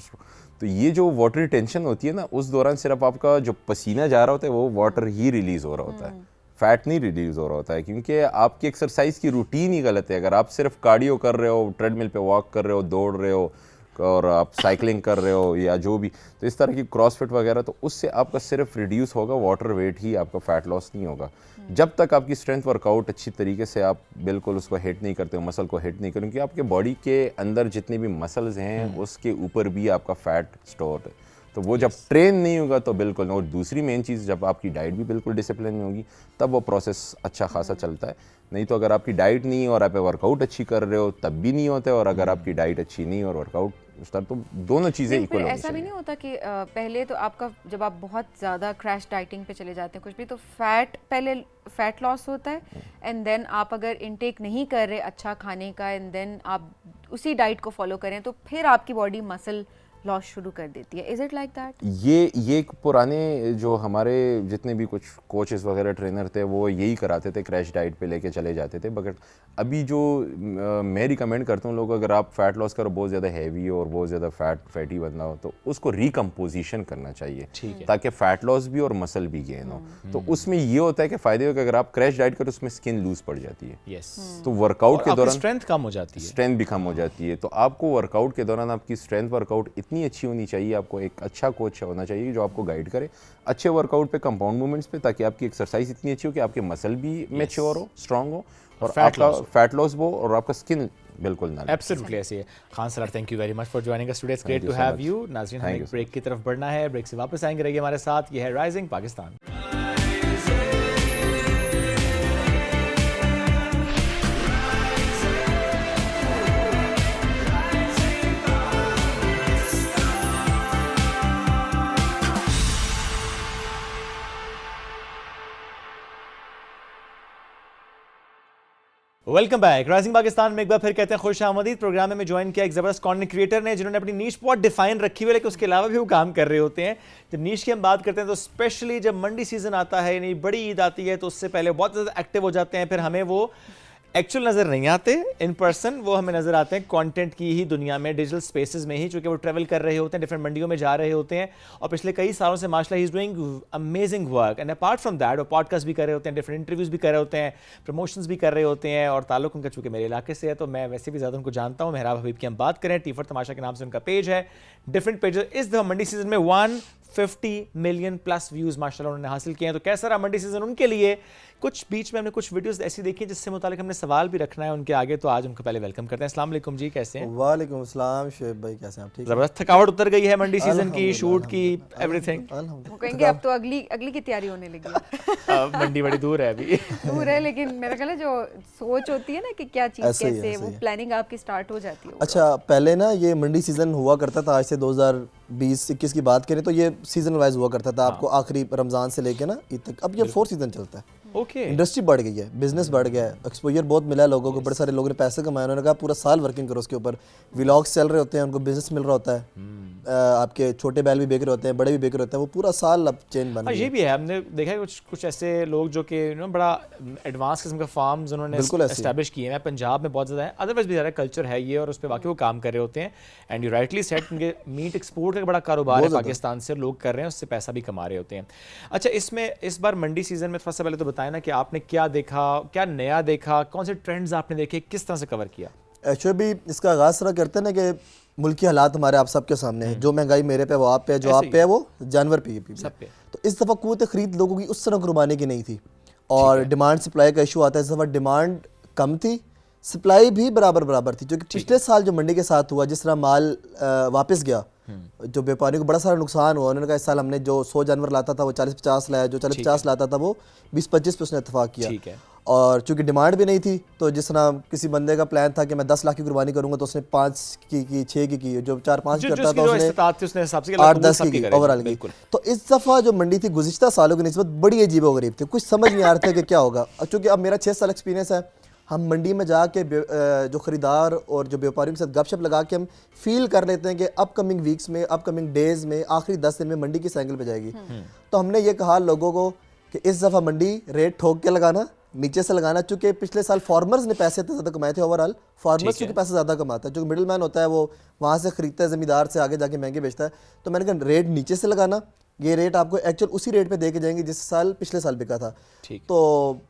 [SPEAKER 3] तो ये जो वाटर रिटेंशन होती है ना, उस दौरान सिर्फ आपका जो पसीना जा रहा होता है वो वाटर ही रिलीज़ हो रहा होता है, फैट नहीं रिलीज़ हो रहा होता है, क्योंकि आपकी एक्सरसाइज की रूटीन ही गलत है। अगर आप सिर्फ कार्डियो कर रहे हो, ट्रेडमिल पे वॉक कर रहे हो, दौड़ रहे हो और आप साइकिलिंग कर रहे हो या जो भी, तो इस तरह की क्रॉसफिट वगैरह, तो उससे आपका सिर्फ रिड्यूस होगा वाटर वेट ही, आपका फैट लॉस नहीं होगा। जब तक आपकी स्ट्रेंथ वर्कआउट अच्छी तरीके से आप बिल्कुल उसको हिट नहीं करते हो, मसल को हिट नहीं करें, क्योंकि आपके बॉडी के अंदर जितने भी मसल्स हैं उसके ऊपर भी आपका फैट स्टोर है, तो वो जब ट्रेन नहीं होगा तो बिल्कुल। और दूसरी मेन चीज़, जब आपकी डाइट भी बिल्कुल डिसिप्लिन में होगी तब वो प्रोसेस अच्छा खासा चलता है। नहीं तो अगर आपकी डाइट नहीं है और आप वर्कआउट अच्छी कर रहे हो तब भी नहीं होता है, और अगर आपकी डाइट अच्छी नहीं और वर्कआउट स्टार्ट, तो दोनों चीज़ें इक्वल होनी चाहिए।
[SPEAKER 1] ऐसा भी नहीं होता कि पहले तो आपका जब आप बहुत ज़्यादा क्रैश डाइटिंग पे चले जाते हैं कुछ भी, तो पहले फैट लॉस होता है एंड देन आप अगर इनटेक नहीं कर रहे अच्छा खाने का एंड देन आप उसी डाइट को फॉलो करें तो फिर आपकी बॉडी मसल लॉस शुरू कर देती है. Is it like that?
[SPEAKER 3] ये एक पुराने जो हमारे जितने भी कुछ कोचेस वगैरह ट्रेनर थे वो यही कराते थे, क्रैश डाइट पे लेके चले जाते थे. बट अभी जो मैं रिकमेंड करता हूँ लोग, अगर आप फैट लॉस करो, बहुत ज़्यादा हैवी और बहुत ज़्यादा फैटी बनना हो, तो उसको रिकम्पोजिशन करना चाहिए ताकि फैट लॉस भी और मसल भी गेन हो. तो उसमें ये होता है कि फ़ायदे हो कि अगर आप क्रैश डाइट करो उसमें स्किन लूज पड़ जाती है. तो वर्कआउट के दौरान
[SPEAKER 2] स्ट्रेंथ कम हो जाती है.
[SPEAKER 3] स्ट्रेंथ भी कम हो जाती है. तो आपको वर्कआउट के दौरान आपकी स्ट्रेंथ वर्कआउट इतनी अच्छी होनी चाहिए, आपको एक अच्छा कोच होना चाहिए जो आपको गाइड करे अच्छे वर्कआउट पे, कंपाउंड मूवमेंट्स पे, ताकि आपकी एक्सरसाइज इतनी अच्छी हो कि आपके मसल भी मैच्योर हो, स्ट्रांग हो और आपका फैट लॉस हो और आपका स्किन बिल्कुल ना.
[SPEAKER 2] एब्सोल्युटली ऐसे है. Khan sir, thank you very much for joining us today. It's great to have you. नाज़रीन, हम एक ब्रेक की तरफ बढ़ना है. ब्रेक से वापस आएंगे. रहिए हमारे साथ. ये है rising Pakistan. Welcome back. Rising Pakistan में एक बार फिर कहते हैं खुश आमदीद. प्रोग्राम में ज्वाइन किया एक ज़बरदस्त कंटेंट क्रिएटर ने जिन्होंने अपनी नीश बहुत डिफाइन रखी हुई है, लेकिन उसके अलावा भी वो काम कर रहे होते हैं. जब नीश की हम बात करते हैं तो स्पेशली जब मंडी सीजन आता है, यानी बड़ी ईद आती है, तो उससे पहले बहुत ज़्यादा एक्टिव हो जाते हैं. फिर हमें वो एक्चुअल नज़र नहीं आते इन पर्सन, वो हमें नज़र आते हैं कंटेंट की ही दुनिया में, डिजिटल स्पेसेस में ही, चूँकि वो ट्रैवल कर रहे होते हैं, डिफरेंट मंडियों में जा रहे होते हैं. और पिछले कई सालों से माशाल्लाह he is doing amazing work. And apart from that वो पॉडकास्ट भी कर रहे होते हैं, डिफरेंट इंटरव्यूज़ भी कर रहे होते हैं, प्रमोशंस भी कर रहे होते हैं. और ताल्लुक उनका चूँकि मेरे इलाके से है तो मैं वैसे भी ज़्यादा उनको जानता हूँ. मेहराब हबीब की हम बात करें, टीफर तमाशा के नाम से उनका पेज है, डिफरेंट पेजेस. इस दफ़ा मंडी सीजन में 150 मिलियन प्लस व्यूज़ माशाल्लाह उन्होंने हासिल किए हैं. तो कैसा रहा मंडी सीजन उनके लिए? कुछ बीच में हमने कुछ वीडियोस ऐसी देखी जिससे मुतालिक हमने सवाल भी रखना है उनके आगे. तो आज उनको पहले वेलकम करते हैं. अस्सलाम वालेकुम जी, कैसे हैं?
[SPEAKER 4] वालेकुम अस्सलाम शुएब भाई, कैसे हैं आप? ठीक.
[SPEAKER 2] जबरदस्त थकावट उतर गई है मंडी सीजन की, शूट की, एवरीथिंग.
[SPEAKER 1] वो कहेंगे अब तो अगली की तैयारी होने लगी है.
[SPEAKER 2] मंडी बड़ी दूर है अभी.
[SPEAKER 1] दूर है, लेकिन मेरा ख्याल है जो सोच होती है ना कि क्या चीज़ कैसे, वो प्लानिंग आपकी स्टार्ट हो जाती है.
[SPEAKER 4] अच्छा, पहले ना ये मंडी सीजन हुआ करता था, आज से 2020-21 की बात करें तो ये सीजन वाइज हुआ करता था. आपको आखिरी रमज़ान से लेके ना ईद तक. अब ये 4 सीजन चलता है.
[SPEAKER 2] ओके.
[SPEAKER 4] इंडस्ट्री बढ़ गई है, बिजनेस बढ़ गया है, एक्सपोजर बहुत मिला है लोगों को. बड़े सारे लोगों ने पैसे कमाए, उन्होंने कहा पूरा साल वर्किंग करो उसके ऊपर. व्लॉग्स चल रहे होते हैं, उनको बिजनेस मिल रहा होता है. आपके छोटे बैल भी बेच रहे होते हैं, बड़े भी बेच रहे होते हैं. वो पूरा साल अब चेन बन गई है.
[SPEAKER 2] ये भी है, हमने देखा है कुछ ऐसे लोग जो कि बड़ा एडवांस किस्म का फार्म्स उन्होंने एस्टैब्लिश किए हैं. पंजाब में बहुत ज़्यादा है, अदरवाइज भी ज़्यादा कल्चर है ये, और उस पर वाकई वो काम कर रहे होते हैं. एंड यू राइटली सेड, उनके मीट एक्सपोर्ट का बड़ा कारोबार है पाकिस्तान से, लोग कर रहे हैं, उससे पैसा भी कमा रहे होते हैं. अच्छा, इसमें इस बार मंडी सीजन में थोड़ा सा पहले तो बताएं ना कि आपने क्या देखा, क्या नया देखा, कौन से ट्रेंड्स आपने देखे, किस तरह से कवर किया?
[SPEAKER 4] एक्चुअली भी इसका आगाज़ तरह करते हैं ना कि मुल्की हालात हमारे आप सबके सामने है. जो महंगाई मेरे पे वो आप पे है, जो आप पे है वो जानवर पे है, सब पे. तो इस दफ़ा क़ुव्वत ख़रीद लोगों की उस तरह कुर्बानी की नहीं थी, और डिमांड सप्लाई का इशू आता है. इस दफ़ा डिमांड कम थी, सप्लाई भी बराबर थी. क्योंकि पिछले साल जो मंडी के साथ हुआ, जिस तरह माल वापस गया, जो व्यापारियों को बड़ा सारा नुकसान हुआ. उन्होंने कहा इस साल हमने जो 100 जानवर लाता था वो 40-50 लाया, जो 40-50 लाता था वो 20-25 पे उसने इत्तेफाक किया. और चूंकि डिमांड भी नहीं थी, तो जिस तरह किसी बंदे का प्लान था कि मैं 10 लाख की कुर्बानी करूंगा, तो उसने 5 की 6 की, जो 4-5 करता था उसने 8-10 की ओवरऑल की. तो इस दफ़ा जो मंडी थी गुज़िश्ता सालों की निस्बत बड़ी अजीब व गरीब थी. कुछ समझ नहीं आ रहा था कि क्या होगा. चूँकि अब मेरा 6 साल एक्सपीरियंस है, हम मंडी में जाके जो ख़रीदार और जो व्यापारियों के साथ गपशप लगा के हम फील कर लेते हैं कि अपकमिंग वीक्स में, अपकमिंग डेज़ में, आखिरी 10 दिन में मंडी किस एंगल पे जाएगी. तो हमने ये कहा लोगों को कि इस दफ़ा मंडी रेट ठोक के लगाना, नीचे से लगाना. चूँकि पिछले साल फार्मर्स ने पैसे इतने ज़्यादा कमाए थे, ओवरऑल फार्मर्स क्योंकि पैसे ज़्यादा कमाता है, जो मिडिल मैन होता है वो वहाँ से ख़रीदता है, ज़मींदार से आगे जाके महंगे बेचता है. तो मैंने कहा रेट नीचे से लगाना, ये रेट आपको एक्चुअल उसी रेट पे दे के जाएंगे जिस साल पिछले साल बिका था. तो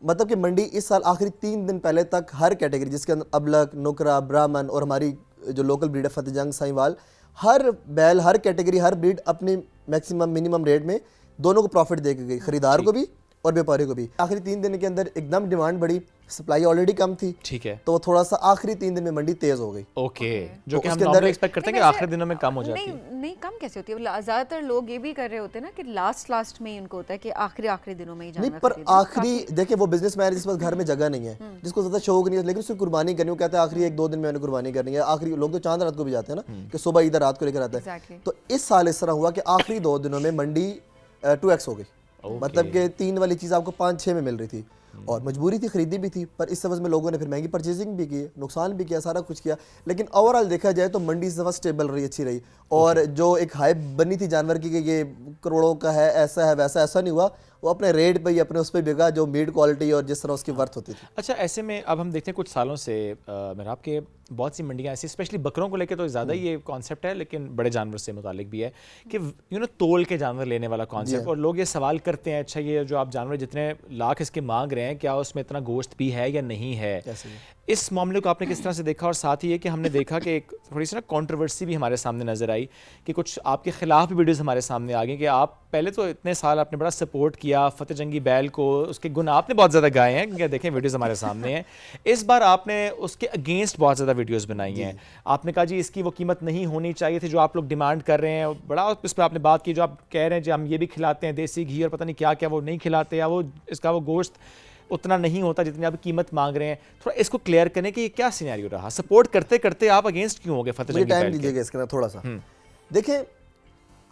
[SPEAKER 4] मतलब कि मंडी इस साल आखिरी 3 दिन पहले तक हर कैटेगरी, जिसके अंदर अबलक, नुकरा, ब्राह्मण और हमारी जो लोकल ब्रीड है फतेहजंग, साहिवाल, हर बैल, हर कैटेगरी, हर ब्रीड अपने मैक्सिमम मिनिमम रेट में दोनों को प्रॉफिट दे के गई, खरीदार को भी और व्यापारी को भी. आखिरी 3 दिन के अंदर एकदम डिमांड बढ़ी, सप्लाई ऑलरेडी कम थी.
[SPEAKER 2] ठीक है.
[SPEAKER 4] तो थोड़ा सा आखिरी 3 दिन में मंडी तेज हो गई.
[SPEAKER 2] ओके. जो कि हम नॉर्मली एक्सपेक्ट करते हैं कि आखिरी दिनों में कम हो जाती है.
[SPEAKER 1] नहीं, कम कैसे होती है? ज़्यादातर लोग ये भी कर रहे होते हैं ना कि लास्ट में ही उनको होता है कि आखिरी दिनों में ही जाना.
[SPEAKER 4] नहीं, पर आखिरी देखिए वो बिजनेसमैन जिस पास घर में जगह नहीं है, जिसको ज़्यादा शौक नहीं है, लेकिन उसको कुर्बानी करनी, वो कहता है आखिरी 1-2 दिन में मैंने कुर्बानी करनी है. आखिरी लोग तो चांद रात को भी जाते हैं ना, कि सुबह इधर रात को लेकर आता है. तो इस साल इस तरह हुआ कि आखिरी 2 दिनों में मंडी 2x हो गई. मतलब कि 3 वाली चीज़ आपको 5-6 में मिल रही थी. और मजबूरी थी, खरीदी भी थी, पर इस एवज में लोगों ने फिर महंगी परचेजिंग भी की, नुकसान भी किया, सारा कुछ किया। लेकिन ओवरऑल देखा जाए तो मंडी इस दफ़ा स्टेबल रही, अच्छी रही। और जो एक हाइप बनी थी जानवर की कि ये करोड़ों का है, ऐसा है वैसा, ऐसा नहीं हुआ। वो अपने रेट पे ही अपने उस पर बिका जो मीट क्वालिटी और जिस तरह उसकी वर्थ होती थी।
[SPEAKER 2] अच्छा, ऐसे में अब हम देखते हैं कुछ सालों से मेरा आपके बहुत सी मंडियाँ ऐसी, स्पेशली बकरों को लेकर तो ज़्यादा ही ये कॉन्सेप्ट है, लेकिन बड़े जानवर से मुतालिक भी है कि तोल के जानवर लेने वाला कॉन्सेप्ट। और लोग ये सवाल करते हैं, अच्छा ये जो आप जानवर जितने लाख इसके मांग रहे हैं, क्या उसमें इतना गोश्त भी है या नहीं है? इस मामले को आपने किस तरह से देखा? और साथ ही ये कि हमने देखा कि एक थोड़ी सी ना कंट्रोवर्सी भी हमारे सामने नज़र आई कि कुछ आपके खिलाफ भी वीडियोस हमारे सामने आ गई कि आप पहले तो इतने साल आपने बड़ा सपोर्ट किया फतेह जंगी बैल को, उसके गुण आपने बहुत ज़्यादा गाए हैं, क्योंकि देखें वीडियोस हमारे सामने हैं। इस बार आपने उसके अगेंस्ट बहुत ज़्यादा वीडियोस बनाई हैं। आपने कहा जी इसकी वो कीमत नहीं होनी चाहिए थी जो आप लोग डिमांड कर रहे हैं, बड़ा इस पर आपने बात की, जो आप कह रहे हैं जी हम ये भी खिलाते हैं देसी घी और पता नहीं क्या क्या वो नहीं खिलाते, या वो इसका वो गोश्त उतना नहीं होता जितनी आप कीमत मांग रहे हैं। थोड़ा इसको क्लियर करें कि ये क्या सिनेरियो रहा, सपोर्ट करते करते आप अगेंस्ट क्यों हो गए फतेह जंगी बैल के?
[SPEAKER 4] टाइम दीजिएगा इसके ना थोड़ा सा। देखें,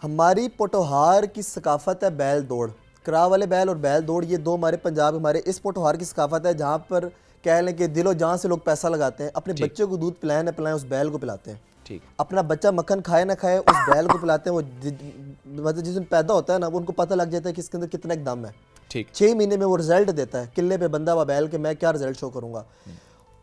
[SPEAKER 4] हमारी पोटोहार की सकाफत है बैल दौड़, करा वाले बैल और बैल दौड़, ये दो हमारे पंजाब, हमारे इस पोटोहार की सकाफत है जहाँ पर कह लें कि दिलो जान से लोग पैसा लगाते हैं। अपने बच्चों को दूध पिलाएं ना पिलाएं, उस बैल को पिलाते हैं।
[SPEAKER 2] ठीक,
[SPEAKER 4] अपना बच्चा मक्खन खाए ना खाए, उस बैल को पिलाते हैं। वो मतलब जिस दिन पैदा होता है ना, वो उनको पता लग जाता है कि इसके अंदर कितना एक दम है।
[SPEAKER 2] ठीक,
[SPEAKER 4] 6 महीने में वो रिजल्ट देता है, किले पे बंदा हुआ बैल के मैं क्या रिजल्ट शो करूंगा।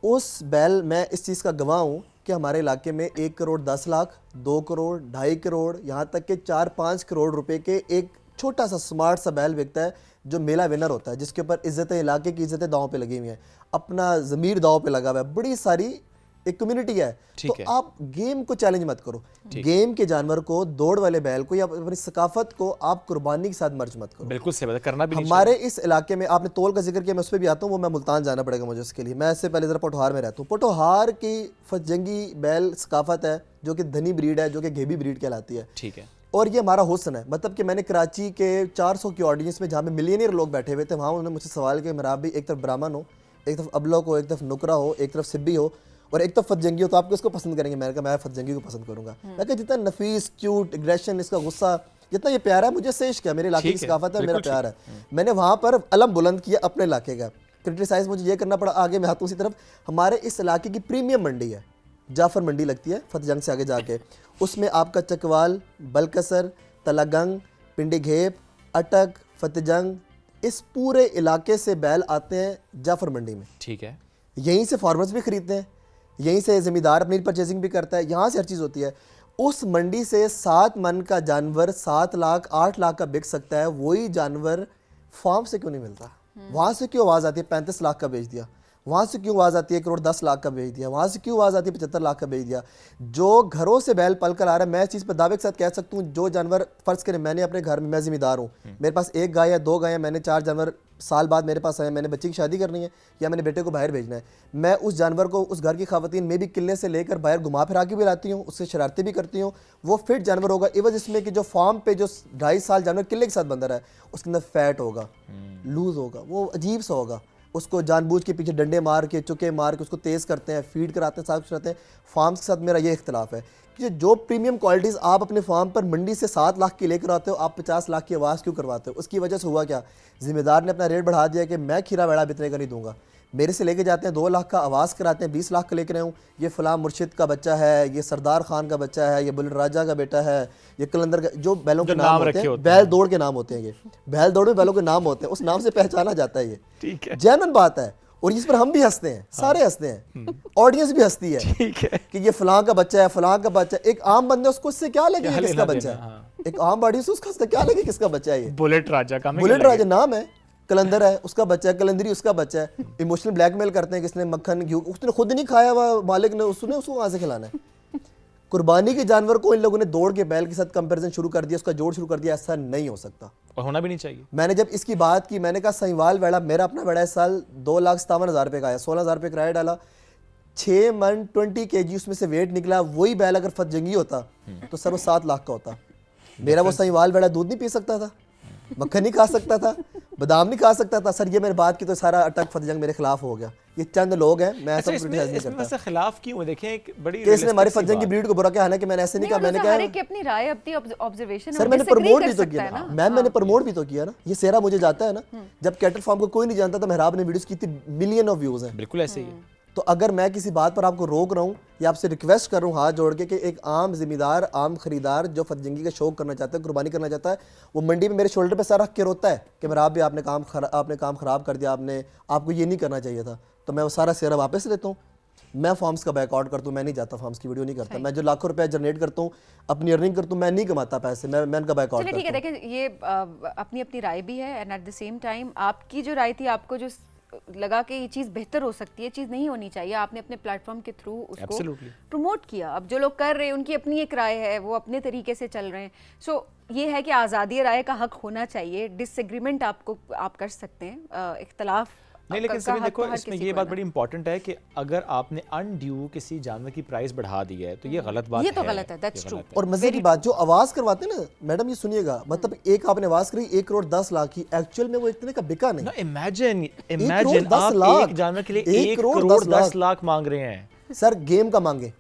[SPEAKER 4] उस बैल, मैं इस चीज़ का गवाह हूँ कि हमारे इलाके में 1 करोड़ 10 लाख, 2 करोड़, 2.5 करोड़, यहाँ तक के 4-5 करोड़ रुपए के एक छोटा सा स्मार्ट सा बैल बिकता है जो मेला विनर होता है, जिसके ऊपर इज्जतें, इलाके की इज्जतें दांव पे लगी हुई हैं, अपना ज़मीर दांव पे लगा हुआ है, बड़ी सारी एक कम्युनिटी है। तो आप गेम को चैलेंज मत करो, गेम के जानवर को, दौड़ वाले बैल को या अपनी सकाफत को आप कुर्बानी के साथ मर्ज मत करो।
[SPEAKER 2] बिल्कुल सही बात, करना भी नहीं
[SPEAKER 4] हमारे इस इलाके में आपने तोल का जिक्र किया, मैं उस पर भी आता हूँ, वो मैं मुल्तान जाना पड़ेगा मुझे उसके लिए। मैं इससे पहले ज़रा पोटोहार में रहता हूँ। पोटोहार की फतजंगी बैल सकाफत है जो कि धनी ब्रीड है, जो कि घेबी ब्रीड कहलाती है।
[SPEAKER 2] ठीक है।
[SPEAKER 4] और ये हमारा हुस्न है, मतलब कि मैंने कराची के 400 की ऑडियंस में जहाँ पे मिलियनियर लोग बैठे हुए थे, वहाँ उन्होंने मुझसे सवाल किया मेरा भी एक तरफ ब्राह्मण हो, एक तरफ अबलक हो, एक तरफ नुकरा हो, एक तरफ सिब्बी हो और एक तरफ फतजंगी हो, तो आप किसको पसंद करेंगे? मैंने कहा मैं फतजंगी को पसंद करूंगा। मैं कहा जितना नफीस, क्यूट, एग्रेशन, इसका गुस्सा, जितना ये प्यारा है, मुझे से इश्क है, मेरे इलाके की सकाफत है, मेरा प्यार है। मैंने वहाँ पर अलम बुलंद किया अपने इलाके का। क्रिटिसाइज मुझे ये करना पड़ा, आगे मैं हाथों उसी तरफ। हमारे इस इलाके की प्रीमियम मंडी है, जाफर मंडी लगती है फतेह जंग से आगे जाके। उसमें आपका चकवाल, बलकसर, तलागंग, पिंडी घेप, अटक, फतेह जंग, इस पूरे इलाके से बैल आते हैं जाफर मंडी में।
[SPEAKER 2] ठीक है।
[SPEAKER 4] यहीं से फार्मर्स भी खरीदते हैं, यहीं से ज़मींदार अपनी परचेजिंग भी करता है, यहाँ से हर चीज़ होती है। उस मंडी से 7 मन का जानवर 7 लाख 8 लाख का बिक सकता है, वही जानवर फार्म से क्यों नहीं मिलता? वहाँ से क्यों आवाज़ आती है 35 लाख का बेच दिया, वहाँ से क्यों आवाज़ आती है 1 करोड़ 10 लाख का बेच दिया, वहाँ से क्यों आवाज़ आती है 75 लाख का बेच दिया? जो घरों से बैल पल कर आ रहा है, मैं इस चीज़ पर दावे के साथ कह सकता हूँ, जो जानवर फ़र्ज़ करें मैंने अपने घर में, मैं ज़िम्मेदार हूँ, मेरे पास 1 गाय है, 2 गाय है, मैंने 4 जानवर साल बाद मेरे पास आए, मैंने बच्ची की शादी करनी है या मैंने बेटे को बाहर भेजना है, मैं उस जानवर को, उस घर की ख़वातीन में भी किले से लेकर बाहर घुमा फिरा के भी लाती हूँ, उससे शरारतें भी करती हूँ, वो फिट जानवर होगा। इवज इसमें कि जो फार्म पे जो 2.5 साल जानवर किले के साथ बंधा रहा है, उसके अंदर फैट होगा, लूज़ होगा, वो अजीब सा होगा। उसको जानबूझ के पीछे डंडे मार के, चुके मार के उसको तेज़ करते हैं, फीड कराते हैं, साथ कुछ करते हैं। फार्म्स के साथ मेरा ये इख्तिलाफ है कि जो प्रीमियम क्वालिटीज़ आप अपने फार्म पर मंडी से 7 लाख की लेकर आते हो, आप 50 लाख की आवाज़ क्यों करवाते हो? उसकी वजह से हुआ क्या? ज़िम्मेदार ने अपना रेट बढ़ा दिया कि मैं खीरा वेड़ा बितने का नहीं दूंगा। मेरे से लेके जाते हैं 2 लाख का, आवाज़ कराते हैं 20 लाख का लेकर आए हूँ, ये फ़लाँ मुर्शिद का बच्चा है, ये सरदार खान का बच्चा है, ये बुल्ले राजा का बेटा है, ये कलंदर का, जो बैलों के नाम होते हैं, बैल दौड़ के नाम होते हैं, ये बैल दौड़ में बैलों के नाम होते हैं, उस नाम से पहचाना जाता है। ये
[SPEAKER 2] ठीक है,
[SPEAKER 4] जेन्युइन बात है और इस पर हम भी हंसते हैं, सारे हंसते हैं, ऑडियंस भी हंसती है।
[SPEAKER 2] ठीक है
[SPEAKER 4] कि ये फलां का बच्चा है, फलां का बच्चा। एक आम बंदे उसको इससे क्या लगे किसका बच्चा है? एक आम बाड़ी से उसका क्या लगे किसका बच्चा है? ये
[SPEAKER 2] बुलेट राजा का,
[SPEAKER 4] बुलेट राजा नाम है, कलंदर है उसका बच्चा है, कलंदरी उसका बच्चा है। इमोशनल ब्लैकमेल करते हैं, किसने मक्खन घी, उसने खुद नहीं खाया हुआ, मालिक ने, उसने उसको कहाँ से खिलाना है? कुर्बानी के जानवर को इन लोगों ने दौड़ के बैल के साथ कंपैरिजन शुरू कर दिया, उसका जोड़ शुरू कर दिया। ऐसा नहीं हो सकता
[SPEAKER 2] और होना भी नहीं चाहिए।
[SPEAKER 4] मैंने जब इसकी बात की, मैंने कहा सहीवाल वेड़ा, मेरा अपना वेड़ा इस साल 2,57,000 रुपये का आया, 16,000 रुपये किराया डाला, 6 मन 20 kg उसमें से वेट निकला। वही बैल अगर फतजंगी होता तो सर वो 7 लाख का होता। मेरा वो सहीवाल वेड़ा दूध नहीं पी सकता था, मक्खन नहीं खा सकता था, बादाम नहीं खा सकता था। सर ये मैंने बात की तो सारा अटक फतजंग मेरे खिलाफ हो गया। ये चंद लोग हैं, मैं
[SPEAKER 2] अच्छा,
[SPEAKER 4] सब क्रिटिसाइज नहीं
[SPEAKER 2] इसमें
[SPEAKER 4] करता।
[SPEAKER 2] वैसे खिलाफ क्यों देखें, एक बड़ी
[SPEAKER 4] कि इसने हमारी
[SPEAKER 2] realistic सी
[SPEAKER 4] फज्जन की
[SPEAKER 2] बात।
[SPEAKER 4] ब्रीड को बुरा कहा, हालांकि मैंने ऐसे नहीं कहा, मैंने कहा
[SPEAKER 1] हर एक की अपनी राय, अपनी ऑब्जर्वेशन
[SPEAKER 4] सर मैंने प्रमोट भी तो किया ना मैम, मैंने प्रमोट भी तो किया ना, ये सेरा मुझे जाता है ना, जब कैटल फार्म को कोई नहीं जानता था, मेहराब ने वीडियोस की थी, मिलियन ऑफ व्यूज हैं।
[SPEAKER 2] बिल्कुल ऐसे ही है।
[SPEAKER 4] तो अगर मैं किसी बात पर आपको रोक रहा हूँ या आपसे रिक्वेस्ट कर रहा हूँ हाथ जोड़ के कि एक आम जिम्मेदार, आम खरीदार जो फतजंगी का शौक करना चाहता है, कुर्बानी करना चाहता है, वो मंडी में मेरे शोल्डर पे सर रख के रोता है कि मेरा भी आपने काम खराब कर दिया, आपको ये नहीं करना चाहिए था, तो मैं वो सारा सेरा वापस लेता हूँ। मैं फॉर्म्स का बैकआउट करता हूँ, मैं नहीं जाता फॉर्म्स की वीडियो नहीं करता, मैं जो लाखों रुपए जनरेट करता हूँ अपनी अर्निंग करता हूँ, मैं नहीं कमाता पैसे, मैं उनका बैकआउट
[SPEAKER 1] चलिए ठीक
[SPEAKER 4] करता
[SPEAKER 1] है,
[SPEAKER 4] हूँ।
[SPEAKER 1] देखिए ये अपनी अपनी राय भी है, and at the same time आपकी जो राय थी, आपको जो लगा कि ये चीज़ बेहतर हो सकती है, चीज़ नहीं होनी चाहिए, आपने अपने प्लेटफॉर्म के थ्रू उसको
[SPEAKER 2] Absolutely.
[SPEAKER 1] प्रमोट किया। अब जो लोग कर रहे हैं उनकी अपनी एक राय है, वो अपने तरीके से चल रहे हैं। सो ये है कि आज़ादी राय का हक होना चाहिए, डिसएग्रीमेंट आप कर सकते हैं, इख्तलाफ
[SPEAKER 2] नहीं, लेकिन
[SPEAKER 1] का
[SPEAKER 2] सभी
[SPEAKER 1] हक
[SPEAKER 2] देखो
[SPEAKER 1] तो हर
[SPEAKER 2] इसमें
[SPEAKER 1] किसी
[SPEAKER 2] ये
[SPEAKER 1] को
[SPEAKER 2] बात
[SPEAKER 1] है
[SPEAKER 2] बड़ी इंपॉर्टेंट है कि अगर आपने अनड्यू किसी जानवर की प्राइस बढ़ा दी है तो ये गलत बात
[SPEAKER 1] ये
[SPEAKER 2] है।
[SPEAKER 1] तो गलत है, that's
[SPEAKER 2] ये
[SPEAKER 1] true।
[SPEAKER 2] गलत है।
[SPEAKER 4] और मजे की बात, जो आवाज करवाते हैं ना मैडम, ये सुनिएगा, मतलब एक आपने आवाज करी 1 करोड़ 10 लाख की, एक्चुअल में वो इतने का बिका नहीं।
[SPEAKER 2] ना इमेजिन
[SPEAKER 4] करोड़ 10
[SPEAKER 2] आप
[SPEAKER 4] लाख,
[SPEAKER 2] एक जानवर के लिए
[SPEAKER 4] 1
[SPEAKER 2] 1
[SPEAKER 4] करोड़
[SPEAKER 2] करोड़
[SPEAKER 4] 10
[SPEAKER 2] 10 लाख मांग रहे हैं।
[SPEAKER 4] सर गेम का मांगे,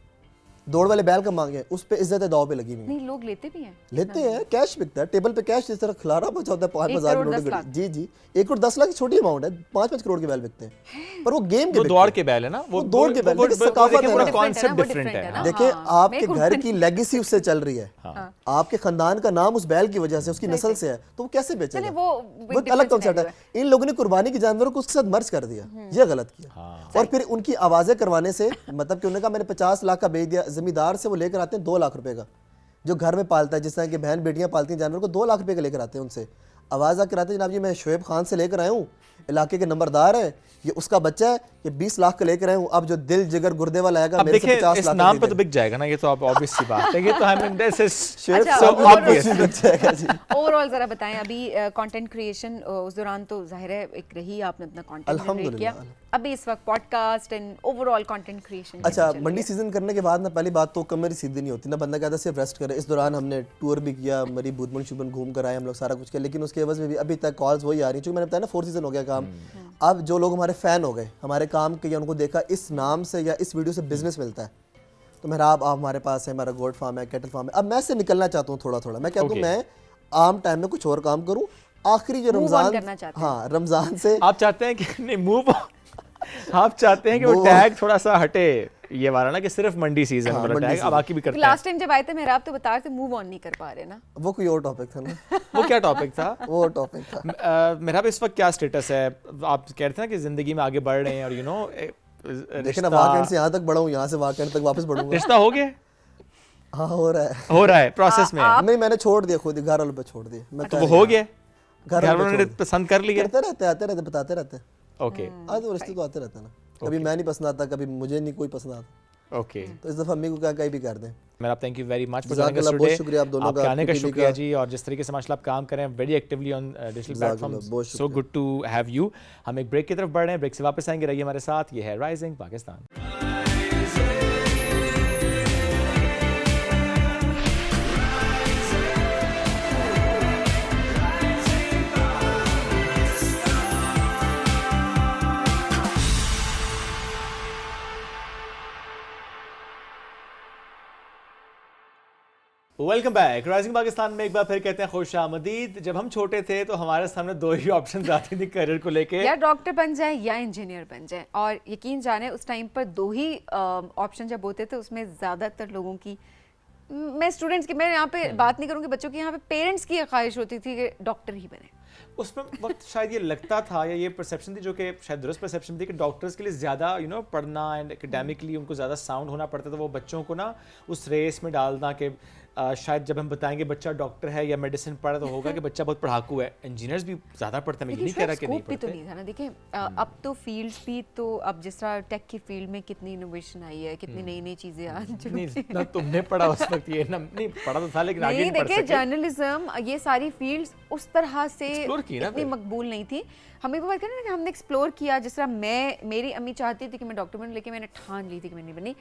[SPEAKER 4] दौड़ वाले बैल का मांगे, उस पे इज्जत दाव पे लगी हुई है।
[SPEAKER 1] नहीं, लोग लेते भी हैं,
[SPEAKER 4] लेते हैं, कैश बिकता है, टेबल पे कैश जिस तरह खिलारा बचा होता है 5,000
[SPEAKER 1] करोड़ 10
[SPEAKER 4] करोड़।
[SPEAKER 1] लाख।
[SPEAKER 4] जी जी, 1 करोड़ 10 लाख की छोटी अमाउंट है, 5-5 करोड़ के बैल बिकते हैं, पर वो गेम के
[SPEAKER 2] वो
[SPEAKER 4] बिकते
[SPEAKER 2] दौड़
[SPEAKER 4] हैं।
[SPEAKER 2] के बैल है ना,
[SPEAKER 4] वो दौड़ के बैल, लेकिन सकाफत
[SPEAKER 2] देखिए
[SPEAKER 4] है
[SPEAKER 2] पूरा
[SPEAKER 4] ना।
[SPEAKER 2] कॉन्सेप्ट
[SPEAKER 1] वो
[SPEAKER 2] डिफरेंट
[SPEAKER 1] different है
[SPEAKER 2] है।
[SPEAKER 1] ना।
[SPEAKER 4] देखिए
[SPEAKER 1] हाँ,
[SPEAKER 4] आपके
[SPEAKER 1] मेरे
[SPEAKER 4] घर
[SPEAKER 1] को-
[SPEAKER 4] की लेगेसी उससे चल रही है, आपके खानदान का नाम उस बैल की वजह से, उसकी नस्ल से है, तो वो कैसे बेचेगा?
[SPEAKER 1] चलिए, वो
[SPEAKER 4] वो एक अलग कॉन्सेप्ट है। इन लोगों ने कुर्बानी के जानवरों को उसके साथ मर्ज कर दिया, ये गलत किया। और फिर उनकी आवाजें करवाने से, मतलब कि उन्होंने कहा मैंने 50 लाख का बेच दिया, जमींदार से वो लेकर आते हैं 2 लाख रुपए का, जो घर में पालता है, जिस तरह की बहन बेटियां पालती हैं जानवर को, 2 लाख रुपए का लेकर आते हैं उनसे। आवाज़ आकर आते हैं, जनाब जी मैं शोएब खान से लेकर आया हूँ, इलाके के नंबरदार है, ये उसका बच्चा है, ये 20 लाख का लेकर आए हूँ, अब जो दिल जिगर गुर्दे वाला आएगा
[SPEAKER 2] अब
[SPEAKER 4] मेरे से
[SPEAKER 2] देखिए
[SPEAKER 4] 50
[SPEAKER 2] इस
[SPEAKER 4] लाख
[SPEAKER 2] नाम पे तो बिक जाएगा ना, ये तो आप ऑब्वियस सी बात है, ये तो आई मीन दिस इज
[SPEAKER 4] शेर
[SPEAKER 1] अच्छा,
[SPEAKER 2] सो
[SPEAKER 1] और-
[SPEAKER 2] ऑब्वियस।
[SPEAKER 1] ओवरऑल जरा बताएं, अभी कंटेंट क्रिएशन उस दौरान तो जाहिर है एक रही, आपने अपना कंटेंट जनरेट
[SPEAKER 4] अल्हम्दुलिल्लाह।
[SPEAKER 1] किया, अभी इस वक्त podcast and overall content creation.
[SPEAKER 4] अच्छा, मंडी सीजन करने के बाद ना, पहली बात तो कमर सीधी नहीं होती ना, बंदा कहता है सिर्फ रेस्ट करे। इस दौरान हमने टूर भी किया, मरी बुदमन शुबन घूम कर आए हम लोग, सारा कुछ किया, लेकिन उसके एवज में भी अभी तक कॉल्स वही आ रही, क्योंकि मैंने बताया ना 4 सीजन हो गया काम। अब जो लोग हमारे फैन हो गए, हमारे काम के, या उनको देखा इस नाम से या इस वीडियो से बिजनेस मिलता है, तो मेहराब आप हमारे पास है, हमारा गोट फार्म है, कैटल फार्म है, अब मैं से निकलना चाहता हूँ थोड़ा थोड़ा। मैं कहता हूँ मैं आम टाइम में कुछ और काम करूँ, आखिरी जो
[SPEAKER 1] Move on
[SPEAKER 4] रमजान,
[SPEAKER 1] करना चाहते हैं।
[SPEAKER 4] हाँ रमजान से
[SPEAKER 2] आप चाहते हैं कि नहीं मूव आप चाहते हैं कि वो टैग थोड़ा सा हटे, ये वाला ना कि सिर्फ मंडी सीजन वाला
[SPEAKER 4] मंडी
[SPEAKER 2] टैग अब बाकी भी करते हैं।
[SPEAKER 1] लास्ट टाइम जब आए थे मेरा, आप तो बता रहे थे मूव ऑन नहीं कर पा रहे ना।
[SPEAKER 4] वो कोई और टॉपिक था ना,
[SPEAKER 2] वो क्या टॉपिक था?
[SPEAKER 4] वो टॉपिक था।
[SPEAKER 2] मेरा इस वक्त क्या स्टेटस है? आप कह रहे थे ना कि जिंदगी में आगे बढ़ रहे हैं और यू नो
[SPEAKER 4] देखिए ना, वाकई से यहाँ तक बढ़ा हूँ, यहाँ से वाकई तक वापस बढ़ूंगा।
[SPEAKER 2] रिश्ता हो गया,
[SPEAKER 4] हाँ हो रहा है
[SPEAKER 2] प्रोसेस में।
[SPEAKER 4] नहीं मैंने छोड़ दिया खुद ही, घर वालों पे छोड़ दिया। मैं
[SPEAKER 2] तो वो हो गया,
[SPEAKER 4] घर
[SPEAKER 2] घर
[SPEAKER 4] वालों
[SPEAKER 2] वालों
[SPEAKER 4] पे
[SPEAKER 2] ने पसंद कर लिया।
[SPEAKER 4] करते रहते, आते रहते, बताते रहते।
[SPEAKER 2] ओके
[SPEAKER 4] आज तो रिश्ते तो आते रहते ना, कभी मैं नहीं पसंद आता, कभी मुझे नहीं कोई पसंद आता,
[SPEAKER 2] ओके
[SPEAKER 4] तो इस दफा अम्मी को क्या कहीं भी कर दें।
[SPEAKER 2] मेरा thank you very much for
[SPEAKER 4] जज़ाकल्लाह,
[SPEAKER 2] जॉइनिंग अस
[SPEAKER 4] बहुत
[SPEAKER 2] टुडे।
[SPEAKER 4] शुक्रिया आप दोनों का,
[SPEAKER 2] आपके आने का
[SPEAKER 4] PTV
[SPEAKER 2] शुक्रिया
[SPEAKER 4] का।
[SPEAKER 2] जी, और जिस तरीके से माशाल्लाह आप काम कर रहे हैं वेरी एक्टिवली ऑन डिजिटल
[SPEAKER 4] जज़ाकल्लाह,
[SPEAKER 2] प्लेटफॉर्म्स,
[SPEAKER 4] बहुत
[SPEAKER 2] सो
[SPEAKER 4] शुक्रिया।
[SPEAKER 2] Good to have you. हम एक ब्रेक की तरफ बढ़ रहे हैं, ब्रेक से वापस आएंगे, रहिए हमारे साथ। ये है rising Pakistan. Welcome back. Rising Pakistan में एक बार फिर कहते हैं खुश आमदीद। जब हम छोटे थे तो हमारे सामने 2 ही ऑप्शन आती थी करियर को लेके,
[SPEAKER 1] या डॉक्टर बन जाए या इंजीनियर बन जाए, और यकीन जाने उस टाइम पर 2 ही ऑप्शन जब होते थे, उसमें ज़्यादातर लोगों की, मैं स्टूडेंट्स की, मैं यहाँ पे बात नहीं करूँगी बच्चों की, यहाँ पे पेरेंट्स की ख्वाहिश होती थी कि डॉक्टर ही बने।
[SPEAKER 2] उसमें वक्त शायद ये लगता था या ये परसेप्शन थी, जो कि शायद दुरुस्त परसेप्शन थी, कि डॉक्टर्स के लिए ज़्यादा यू नो पढ़ना एंड एकेडमिकली उनको ज़्यादा साउंड होना पड़ता था। वो बच्चों को ना उस रेस में डालना कि शायद जब हम बताएंगे बच्चा डॉक्टर है या मेडिसिन पढ़ रहा तो होगा कि बच्चा बहुत पढ़ाकू है। इंजीनियर्स भी ज़्यादा पढ़ते हैं, मैं ये नहीं कह रहा कि नहीं
[SPEAKER 1] स्कोप भी तो
[SPEAKER 2] पढ़ते।
[SPEAKER 1] नहीं था ना। देखिए अब तो फील्ड्स भी तो, अब जिस तरह टेक की फील्ड में कितनी इनोवेशन आई है, कितनी नई नई चीज़ें आ चुकी
[SPEAKER 2] नहीं
[SPEAKER 1] हैं।
[SPEAKER 2] ना तुमने पढ़ा उस वक्त, ये ना नहीं पढ़ा तो था लेकिन आगे
[SPEAKER 1] नहीं,
[SPEAKER 2] नहीं पढ़
[SPEAKER 1] देखिए
[SPEAKER 2] सके।
[SPEAKER 1] जर्नलिज्म, ये सारी फील्ड्स उस तरह से
[SPEAKER 2] Explore की ना
[SPEAKER 1] इतनी
[SPEAKER 2] फिर।
[SPEAKER 1] मकबूल नहीं थी। हमें वो बात करना कि हमने एक्सप्लोर किया, जिस तरह मेरी अम्मी चाहती थी कि मैं डॉक्टर बनूं, लेकिन मैंने ठान ली थी कि मैं नहीं बनी।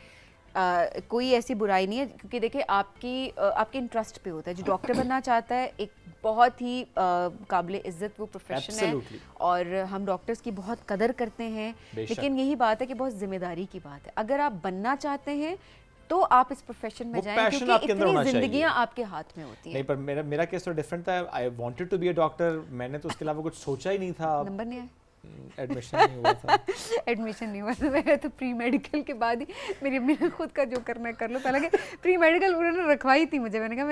[SPEAKER 1] कोई ऐसी बुराई नहीं है, क्योंकि देखिए आपके इंटरेस्ट पे होता है। जो डॉक्टर बनना चाहता है एक बहुत ही काबिल इज्जत वो प्रोफेशन है, और हम डॉक्टर्स की बहुत कदर करते हैं, लेकिन यही बात है कि बहुत जिम्मेदारी की बात है। अगर आप बनना चाहते हैं तो आप इस प्रोफेशन में जाएं, क्योंकि इतनी जिंदगियां आपके हाथ में होती हैं।
[SPEAKER 2] नहीं, पर मेरा केस तो डिफरेंट था। I wanted to be a doctor, मैंने तो उसके अलावा कुछ सोचा ही नहीं था।
[SPEAKER 1] नंबर नहीं आया,
[SPEAKER 2] एडमिशन नहीं हुआ था।
[SPEAKER 1] एडमिशन नहीं हुआ था। मैंने तो प्री मेडिकल के बाद ही मेरी अम्मी ने खुद का जो करना है कर लो, हालांकि प्री मेडिकल उन्होंने रखवाई थी मुझे। मैंने कहा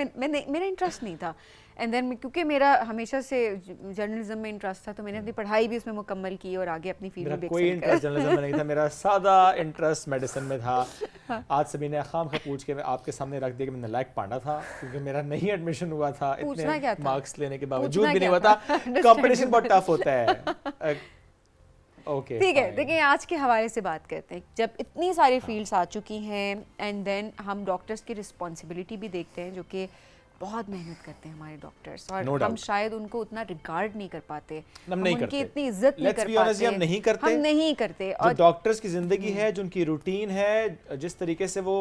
[SPEAKER 1] मेरा इंटरेस्ट नहीं था। एंड देन क्योंकि मेरा हमेशा से जर्नलिज्म में इंटरेस्ट था, तो मैंने अपनी पढ़ाई भी उसमें मुकम्मल की और आगे अपनी फील्ड में
[SPEAKER 2] कोई इंटरेस्ट जर्नलिज्म में नहीं था। मेरा सादा इंटरेस्ट मेडिसिन में था। आज सभी ने खाम खा पूछ के मैं आपके सामने रख दिया कि मैं नालायक पांडा था, क्योंकि मेरा नहीं एडमिशन हुआ था। इतने मार्क्स लेने के बावजूद भी नहीं हुआ था। कंपटीशन बहुत टफ होता है। ओके,
[SPEAKER 1] ठीक है। देखिए, आज के हवाले से बात करते हैं। जब इतनी सारी फील्ड्स आ चुकी हैं, एंड देन हम डॉक्टर्स की रिस्पॉन्सिबिलिटी भी देखते हैं, जो कि बहुत मेहनत करते हैं हमारे डॉक्टर्स, और हम शायद उनको उतना रिगार्ड नहीं कर पाते, हम उनकी इतनी इज्जत नहीं कर पाते, हम नहीं करते।
[SPEAKER 2] और डॉक्टर्स की जिंदगी है, जो उनकी रूटीन है, जिस तरीके से वो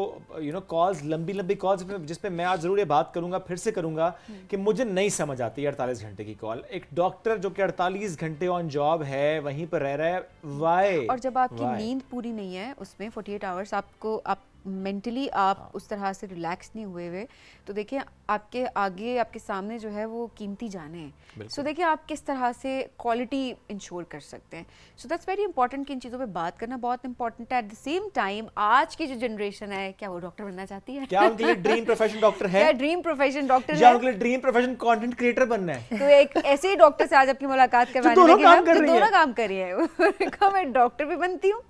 [SPEAKER 2] कॉल्स, लंबी कॉल्स, जिस पे मैं आज जरूर ये बात करूंगा, फिर से करूंगा कि मुझे नहीं समझ आती है 48 घंटे की कॉल। एक डॉक्टर जो कि 48 घंटे ऑन जॉब है, वहीं पर रह रहा है, वाई?
[SPEAKER 1] और जब आपकी नींद पूरी नहीं है उसमें 48 आवर्स, आप मेंटली आप उस तरह से रिलैक्स नहीं हुए, तो देखिए आपके आगे, आपके सामने जो है वो कीमती जाने हैं। सो देखिए आप किस तरह से क्वालिटी इंश्योर कर सकते हैं। सो दैट्स वेरी इंपॉर्टेंट कि इन चीज़ों पे बात करना बहुत इंपॉर्टेंट है। एट द सेम टाइम आज की जो जनरेशन है, क्या वो डॉक्टर बनना चाहती है?
[SPEAKER 2] क्या उनके लिए ड्रीम प्रोफेशन डॉक्टर है?
[SPEAKER 1] क्या ड्रीम प्रोफेशन डॉक्टर है?
[SPEAKER 2] या उनके लिए ड्रीम प्रोफेशन कंटेंट क्रिएटर बनना है?
[SPEAKER 1] तो एक ऐसे ही डॉक्टर से आज आपकी मुलाकात करवाने लगे हम, दोनों काम कर रही है। मैं डॉक्टर भी बनती हूँ,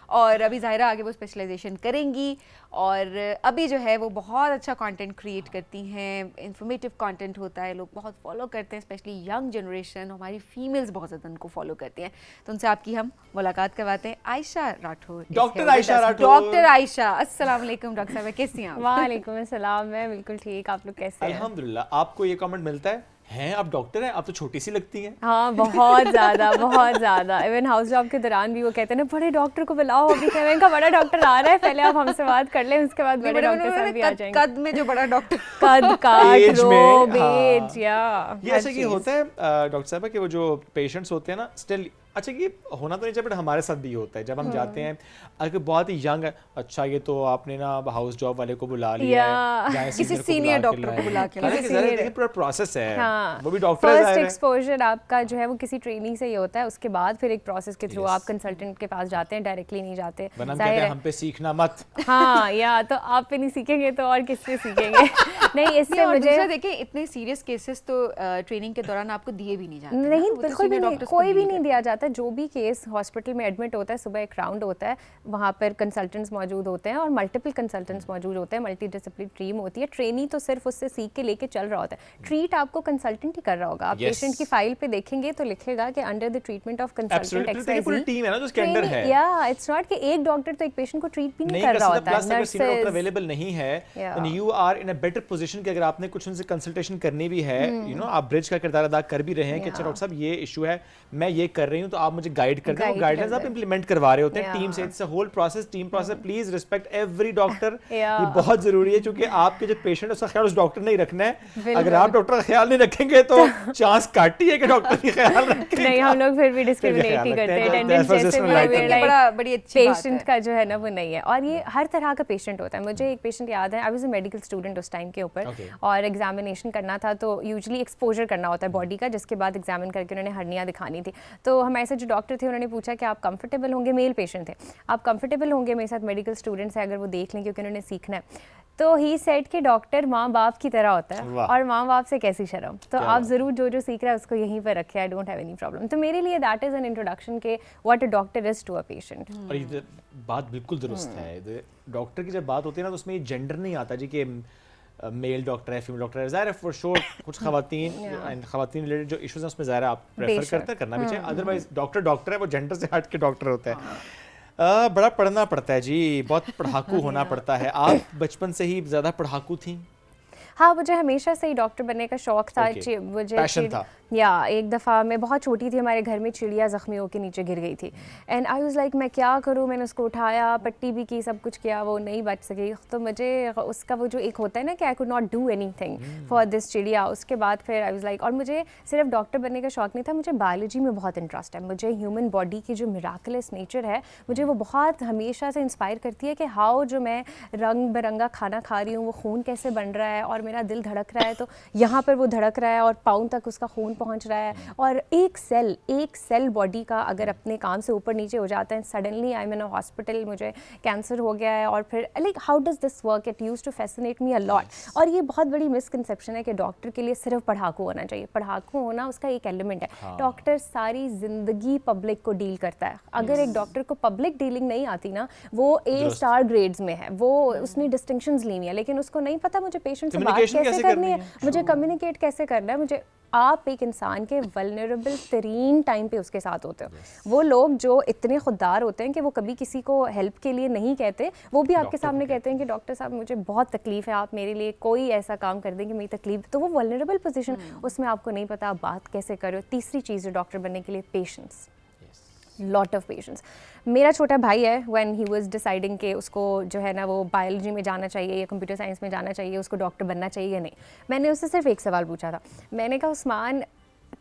[SPEAKER 1] और अभी ज़ाहिरा आगे वो स्पेशलाइजेशन करेंगी, और अभी जो है वो बहुत अच्छा कंटेंट क्रिएट करती हैं, इंफॉर्मेटिव कंटेंट होता है, लोग बहुत फॉलो करते हैं, स्पेशली यंग जनरेशन, हमारी फीमेल्स बहुत ज़्यादा उनको फॉलो करती हैं। तो उनसे आपकी हम मुलाकात करवाते हैं। आयशा राठौर,
[SPEAKER 2] डॉक्टर आयशा राठौर।
[SPEAKER 1] डॉक्टर आयशा, अस्सलाम वालेकुम डॉक्टर साहब, कैसी हैं आप?
[SPEAKER 5] वालेकुम अस्सलाम, मैं बिल्कुल ठीक, आप लोग कैसे हैं?
[SPEAKER 2] अल्हम्दुलिल्लाह। आपको ये कमेंट मिलता है आप डॉक्टर हैं, आप तो छोटी सी लगती हैं?
[SPEAKER 5] हाँ, बहुत ज़्यादा। इवन हाउस जॉब के दौरान भी वो कहते हैं ना, बड़े डॉक्टर को बुलाओ, अभी कहते हैं बड़ा डॉक्टर आ रहा है, पहले आप हमसे बात कर लें, उसके बाद बड़े डॉक्टर साहब भी आ जाएंगे।
[SPEAKER 1] कद में जो बड़ा डॉक्टर,
[SPEAKER 5] कद काट रोब एज, या
[SPEAKER 2] ये ऐसे कि होता है डॉक्टर साहब कि वो जो पेशेंट्स होते हैं ना, स्टिल अच्छा ये होना तो नहीं चाहिए, बट हमारे साथ भी होता है जब हम जाते हैं, अगर बहुत ही यंग है, अच्छा ये तो आपने ना हाउस जॉब वाले को बुला लिया है,
[SPEAKER 1] किसी सीनियर डॉक्टर को बुला के
[SPEAKER 2] लाया, पूरा प्रोसेस है।
[SPEAKER 5] हाँ,
[SPEAKER 2] वो भी डॉक्टर
[SPEAKER 5] फर्स्ट एक्सपोजर आपका जो है वो किसी ट्रेनिंग से ही होता है, उसके बाद फिर एक प्रोसेस के थ्रू आप कंसल्टेंट के पास जाते हैं, डायरेक्टली नहीं जाते।
[SPEAKER 2] हम पे सीखना मत।
[SPEAKER 5] हाँ, या तो आप पे नहीं सीखेंगे तो और किससे सीखेंगे? नहीं, इससे मुझे
[SPEAKER 1] देखिए इतने सीरियस केसेस तो ट्रेनिंग के दौरान आपको दिए भी नहीं जाते।
[SPEAKER 5] नहीं, बिल्कुल भी नहीं, कोई भी नहीं दिया जाता। जो भी केस हॉस्पिटल में एडमिट होता है, सुबह एक राउंड होता है, वहाँ पर कंसल्टेंट्स मौजूद होते हैं, और मल्टीपल कंसल्टेंट्स मौजूद होते हैं, मल्टी डिसिप्लिनरी टीम होती है। ट्रेनी तो सिर्फ उससे सीख के लेके चल रहा होता है, ट्रीट आपको कंसल्टेंट ही कर रहा होगा। आप पेशेंट की फाइल पे देखेंगे तो लिखेगा कि under the treatment of consultant XYZ,
[SPEAKER 2] पूरी टीम है ना जो उसके अंडर है।
[SPEAKER 5] या इट्स नॉट कि एक डॉक्टर तो एक पेशेंट को ट्रीट भी नहीं कर रहा होता है।
[SPEAKER 2] नर्सेस डॉक्टर अवेलेबल नहीं है, then you are in a better position कि अगर आपने कुछ उनसे कंसल्टेशन करनी भी है, आप ब्रिज का किरदार अदा कर भी रहे हैं कि अच्छा डॉक्टर साहब ये इशू है, मैं ये कर रही हूँ, तो आप मुझे गाइड कर दें। गाइडेंस आप इंप्लीमेंट करवा रहे होते हैं टीम से। It's a whole process, team process. Please respect every doctor, ये बहुत जरूरी है, क्योंकि आपके जो पेशेंट है उसका ख्याल उस डॉक्टर ने ही रखना है। अगर आप डॉक्टर का ख्याल नहीं रखेंगे तो चांस काटी है कि डॉक्टर का ख्याल रखें।
[SPEAKER 5] नहीं, हम लोग फिर भी डिस्क्रिमिनेट नहीं करते, अटेंडेंस जैसे बड़ी अच्छी पेशेंट का जो है ना वो नहीं है। और ये हर तरह का पेशेंट होता है। मुझे एक पेशेंट याद है, I was a medical student उस टाइम के ऊपर, और एग्जामिनेशन करना था, तो यूजुअली एक्सपोजर करना होता है बॉडी का, जिसके बाद एग्जामिन करके उन्होंने हर्निया दिखानी थी। तो हमारे साथ जो डॉक्टर थे उन्होंने पूछा कि आप कंफर्टेबल होंगे, मेल पेशेंट थे, आप कंफर्टेबल होंगे मेरे साथ, मेडिकल स्टूडेंट्स है, अगर वो देख लें क्योंकि उन्होंने सीखना है। तो ही सेड कि डॉक्टर माँ बाप की तरह होता है, और माँ बाप से कैसी शर्म, तो आप ज़रूर जो सीख रहे हैं उसको यहीं पर रखें, I don't have any problem. तो मेरे लिए दैट इज़ एन इंट्रोडक्शन के what a doctor is to a patient.
[SPEAKER 2] और ये बात बिल्कुल दुरुस्त है। डॉक्टर की जब बात होती है ना, तो उसमें ये जेंडर नहीं आता जी कि मेल डॉक्टर है, फीमेल डॉक्टर है। ज़ाहिर है फॉर श्योर कुछ खवातीन रिलेटेड जो इश्यूज हैं उसमें ज़ाहिर आप प्रेफर करते हैं, करना भी चाहिए। अदरवाइज डॉक्टर है, वो जेंडर से हट के डॉक्टर होता है। बड़ा पढ़ना पड़ता है जी, बहुत पढ़ाकू होना पड़ता है। आप बचपन से ही ज़्यादा पढ़ाकू थी?
[SPEAKER 5] हाँ, मुझे हमेशा से ही डॉक्टर बनने का शौक था, मुझे या एक दफ़ा मैं बहुत छोटी थी, हमारे घर में चिड़िया ज़ख्मी होकर नीचे गिर गई थी एंड आई वाज लाइक मैं क्या करूँ, मैंने उसको उठाया, पट्टी भी की, सब कुछ किया, वो नहीं बच सकी। तो मुझे उसका वो जो एक होता है ना कि I could not do anything for this चिड़िया, उसके बाद फिर आई वाज लाइक, और मुझे सिर्फ डॉक्टर बनने का शौक़ नहीं था, मुझे बायोलॉजी में बहुत इंटरेस्ट है, मुझे ह्यूमन बॉडी की जो मिराकुलस नेचर है मुझे वो बहुत हमेशा से इंस्पायर करती है कि हाउ जो मैं रंग बिरंगा खाना खा रही हूँ वो खून कैसे बन रहा है, और मेरा दिल धड़क रहा है तो यहाँ पर वो धड़क रहा है और पाँव तक उसका खून पहुँच रहा है, और एक सेल बॉडी का अगर अपने काम से ऊपर नीचे हो जाता है, suddenly I am in a hospital, मुझे कैंसर हो गया है, और फिर like how does this work, it used to fascinate me a lot. और ये बहुत बड़ी मिसकंसेप्शन है कि डॉक्टर के लिए सिर्फ पढ़ाकू होना चाहिए, पढ़ाकू होना उसका एक एलिमेंट है। डॉक्टर सारी जिंदगी पब्लिक को डील करता है, अगर एक डॉक्टर को पब्लिक डीलिंग नहीं आती ना, वो A स्टार ग्रेड्स में है, वो उसने डिस्टिंक्शंस ली हुई है, लेकिन उसको नहीं पता मुझे पेशेंट से बात कैसे करनी है, मुझे कम्युनिकेट कैसे करना है, मुझे आप एक इंसान के वल्नरेबल तरीन टाइम पे उसके साथ होते हो। वो लोग जो इतने खुददार होते हैं कि वो कभी किसी को हेल्प के लिए नहीं कहते, वो भी आपके सामने कहते हैं कि डॉक्टर साहब मुझे बहुत तकलीफ है, आप मेरे लिए कोई ऐसा काम कर दें कि मेरी तकलीफ, तो वो वल्नरेबल पोजीशन, उसमें आपको नहीं पता आप बात कैसे करो। तीसरी चीज़ है डॉक्टर बनने के लिए पेशेंस, लॉट ऑफ पेशेंस। मेरा छोटा भाई है, व्हेन ही वाज डिसाइडिंग कि उसको जो है ना वो बायोलॉजी में जाना चाहिए या कंप्यूटर साइंस में जाना चाहिए, उसको डॉक्टर बनना चाहिए या नहीं, मैंने उससे सिर्फ एक सवाल पूछा था। मैंने कहा उस्मान,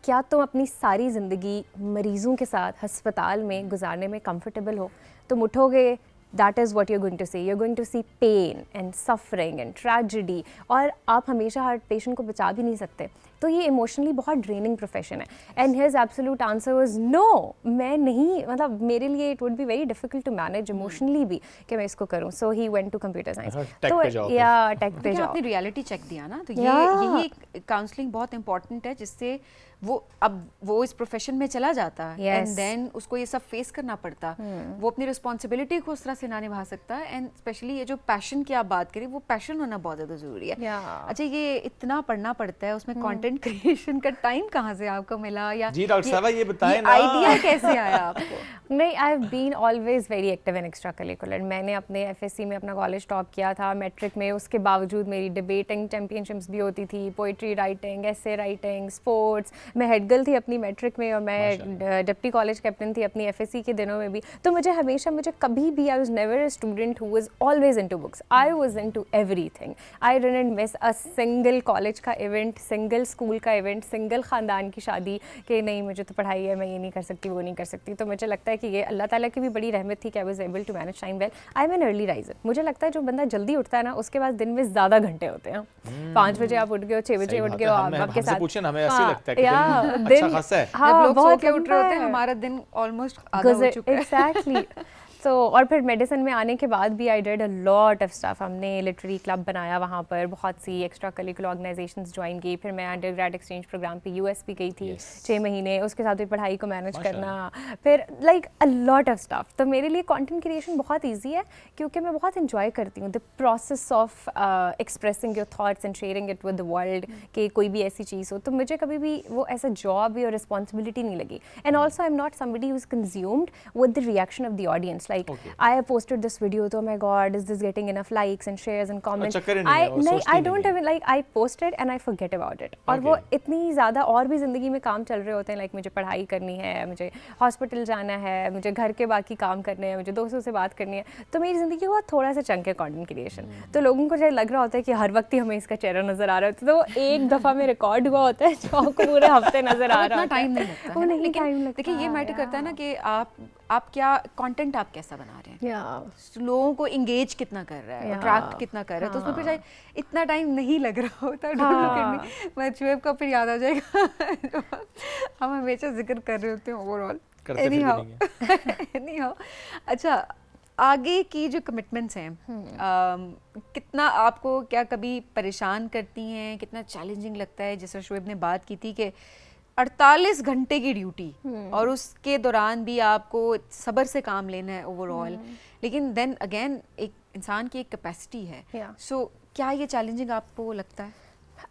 [SPEAKER 5] क्या तुम अपनी सारी ज़िंदगी मरीज़ों के साथ अस्पताल में गुजारने में कंफर्टेबल हो? तुम उठोगे, that is what you're going to see. You're going to see pain and suffering and tragedy, और आप हमेशा हर पेशेंट को बचा भी नहीं सकते, तो ये इमोशनली बहुत ड्रेनिंग प्रोफेशन है। And his absolute answer was no, मैं नहीं, मतलब मेरे लिए it would be very difficult to manage emotionally भी कि मैं इसको करूं, so he went to computer science. तो या टेक पे जाओ,
[SPEAKER 1] आपने रियलिटी चेक दिया ना, तो यही काउंसलिंग बहुत इंपॉर्टेंट है, जिससे वो इस प्रोफेशन में चला जाता है एंड देन उसको ये सब फेस करना पड़ता, वो अपनी रिस्पॉन्सिबिलिटी को उस तरह से ना निभा सकता है। एंड स्पेशली ये जो पैशन की आप बात करें, वो पैशन होना बहुत ज़्यादा ज़रूरी है। अच्छा, ये इतना पढ़ना पड़ता है, उसमें कंटेंट क्रिएशन का टाइम कहाँ से आपको मिला, या
[SPEAKER 2] जी डॉक्टर साहब ये बताएं ना,
[SPEAKER 1] आइडिया कैसे आया आपको?
[SPEAKER 5] नहीं, I have been always very active in extracurricular. मैंने अपने FSC में अपना कॉलेज टॉप किया था, मैट्रिक में, उसके बावजूद मेरी डिबेटिंग चैम्पियनशिप्स भी होती थी, poetry writing, essay writing, sports, मैं हेड गर्ल थी अपनी मैट्रिक में, और मैं डिप्टी कॉलेज कैप्टन थी अपनी FSC के दिनों में भी। तो मुझे कभी भी, I was never a student who was always into books, I was into everything. I didn't miss a single college का इवेंट, सिंगल स्कूल का इवेंट, सिंगल ख़ानदान की शादी कि नहीं मुझे तो पढ़ाई है, मैं ये नहीं कर सकती, वो नहीं कर सकती। तो मुझे लगता है कि ये अल्लाह ताला की भी बड़ी रहमत थी कि I was able to manage time well. I am an early riser, मुझे लगता है जो बंदा जल्दी उठता है ना, उसके पास दिन में ज़्यादा घंटे होते हैं। 5 बजे आप उठ गए हो, 6 बजे उठ गए हो, आपके साथ
[SPEAKER 2] पूछे ना, हमें ऐसे ही लगता है कि दिन अच्छा खासा है।
[SPEAKER 1] जब लोग सो के उठ रहे होते हैं, हमारा दिन ऑलमोस्ट आधा हो चुका है।
[SPEAKER 5] एग्जैक्टली। तो और फिर मेडिसिन में आने के बाद भी I did a lot of stuff. हमने लिटरेरी क्लब बनाया वहाँ पर, बहुत सी एक्स्ट्रा करिकुलर ऑर्गेनाइजेशंस ज्वाइन की, फिर मैं अंडरग्रेड एक्सचेंज प्रोग्राम पे US भी गई थी 6 महीने, उसके साथ भी पढ़ाई को मैनेज करना, फिर like a lot of stuff. तो मेरे लिए कंटेंट क्रिएशन बहुत ईजी है, क्योंकि मैं बहुत इन्जॉय करती हूँ the process of expressing your thoughts and sharing it with the world, कि कोई भी ऐसी चीज़ हो। तो मुझे कभी भी वो ऐसा जॉब या रिस्पॉन्सिबिलिटी नहीं लगी। And also I am not somebody who is consumed with the reaction of the audience, like I have posted this video, तो my God, is this getting enough likes and shares and comments? I don't even, like, I post it and I forget about it. और वो इतनी ज़्यादा और भी ज़िंदगी में काम चल रहे होते हैं, like मुझे पढ़ाई करनी है, मुझे हॉस्पिटल जाना है, मुझे घर के बाकी काम करने हैं, मुझे दोस्तों से बात करनी है, तो मेरी ज़िंदगी का थोड़ा सा चंक है कंटेंट क्रिएशन। तो लोगों को जो लग रहा होता है कि हर वक्त ही हमें इसका चेहरा नज़र आ रहा होता है, तो एक दफ़ा में रिकॉर्ड हुआ होता है जो आपको पूरे हफ्ते नज़र आ रहा है।
[SPEAKER 1] टाइम नहीं लगता है, लेकिन देखिए ये मैटर करता है ना कि आप क्या कंटेंट आप कैसा बना रहे हैं, लोगों को इंगेज कितना कर रहा है, अट्रैक्ट कितना कर रहा है, तो उसमें फिर शायद इतना टाइम नहीं लग रहा होता। मैं शुएब का फिर याद आ जाएगा हम हमेशा जिक्र कर रहे होते हैं ओवरऑल। एनीहाउ, अच्छा, आगे की जो कमिटमेंट्स हैं, कितना आपको क्या कभी परेशान करती हैं, कितना चैलेंजिंग लगता है? जैसे शुएब ने बात की थी कि 48 घंटे की ड्यूटी, और उसके दौरान भी आपको सब्र से काम लेना है ओवरऑल, लेकिन देन अगेन एक इंसान की एक कैपेसिटी है। सो क्या ये चैलेंजिंग आपको लगता है?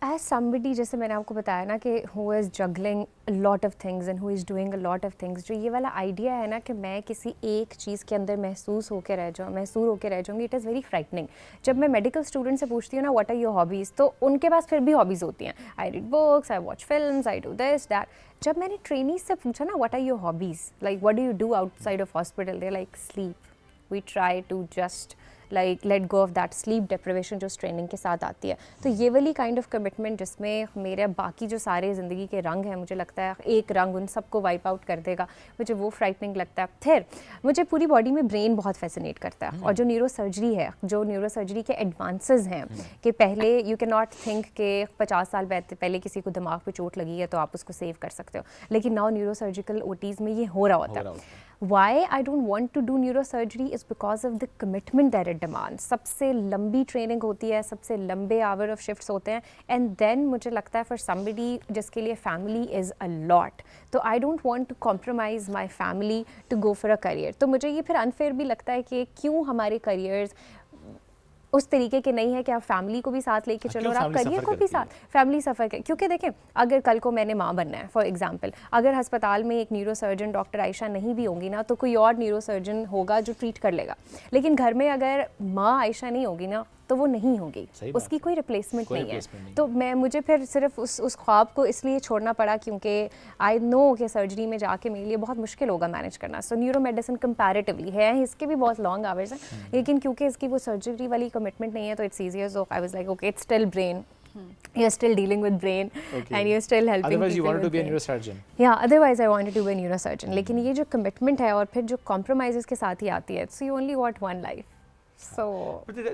[SPEAKER 5] As somebody, जैसे मैंने आपको बताया ना कि who is juggling a lot of things and who is doing a lot of things, जो ये वाला आइडिया है ना कि मैं किसी एक चीज़ के अंदर महसूस होकर रह जाऊँगी, इट इज़ वेरी फ्राइटनिंग. जब मैं मेडिकल स्टूडेंट से पूछती हूँ ना व्हाट आर योर हॉबीज़, तो उनके पास फिर भी हॉबीज़ होती हैं. I read books, I watch films, I do this that. जब मैंने ट्रेनीज से पूछा ना what are your hobbies, like what do you do outside of hospital, they like sleep. We try to just like let go of that sleep deprivation जो training के साथ आती है. तो ये वाली काइंड ऑफ कमिटमेंट जिसमें मेरे बाकी जो सारे ज़िंदगी के रंग हैं, मुझे लगता है एक रंग उन सबको वाइप आउट कर देगा, मुझे वो फ्राइटनिंग लगता है. फिर मुझे पूरी बॉडी में ब्रेन बहुत फैसिनेट करता है. और जो न्यूरोसर्जरी है, जो न्यूरोसर्जरी के एडवांसेस हैं कि पहले यू कैन नॉट थिंक कि 50 साल पहले किसी को दिमाग पे चोट लगी है तो आप उसको सेव कर सकते हो, लेकिन नाउ न्यूरोसर्जिकल ओटीज़ में ये हो रहा होता है. Why I don't want to do neurosurgery is because of the commitment that it demands. सबसे लंबी ट्रेनिंग होती है, सबसे लंबे आवर ऑफ शिफ्ट्स होते हैं, एंड देन मुझे लगता है फॉर somebody जिसके लिए फैमिली इज़ अ लॉट, तो I don't want to compromise my family to go for a career. तो मुझे ये फिर अनफेयर भी लगता है कि क्यों हमारे करियर्स उस तरीके के नहीं है कि आप फैमिली को भी साथ लेके चलो और आप करियर को भी साथ. फैमिली सफ़र कर, क्योंकि देखें अगर कल को मैंने माँ बनना है फॉर एग्जांपल, अगर अस्पताल में एक न्यूरोसर्जन डॉक्टर आयशा नहीं भी होंगी ना, तो कोई और न्यूरोसर्जन होगा जो ट्रीट कर लेगा. लेकिन घर में अगर माँ आयशा नहीं होगी ना, तो वो नहीं होगी, उसकी कोई रिप्लेसमेंट नहीं है. तो मुझे फिर सिर्फ उस ख्वाब को इसलिए छोड़ना पड़ा क्योंकि आई नो कि सर्जरी में जाके मेरे लिए बहुत मुश्किल होगा मैनेज करना. सो न्यूरो मेडिसिन कंपैरेटिवली है, इसके भी बहुत लॉन्ग आवर्स हैं, लेकिन क्योंकि इसकी वो सर्जरी वाली कमिटमेंट नहीं है तो it's easier. So I was like okay, it's still brain, you're still dealing with brain, and you're still helping
[SPEAKER 2] otherwise
[SPEAKER 5] people.
[SPEAKER 2] you wanted to be a neurosurgeon.
[SPEAKER 5] Yeah, otherwise I wanted to be a neurosurgeon. लेकिन ये जो commitment है और फिर जो compromise के साथ ही आती है, so you only got one life. So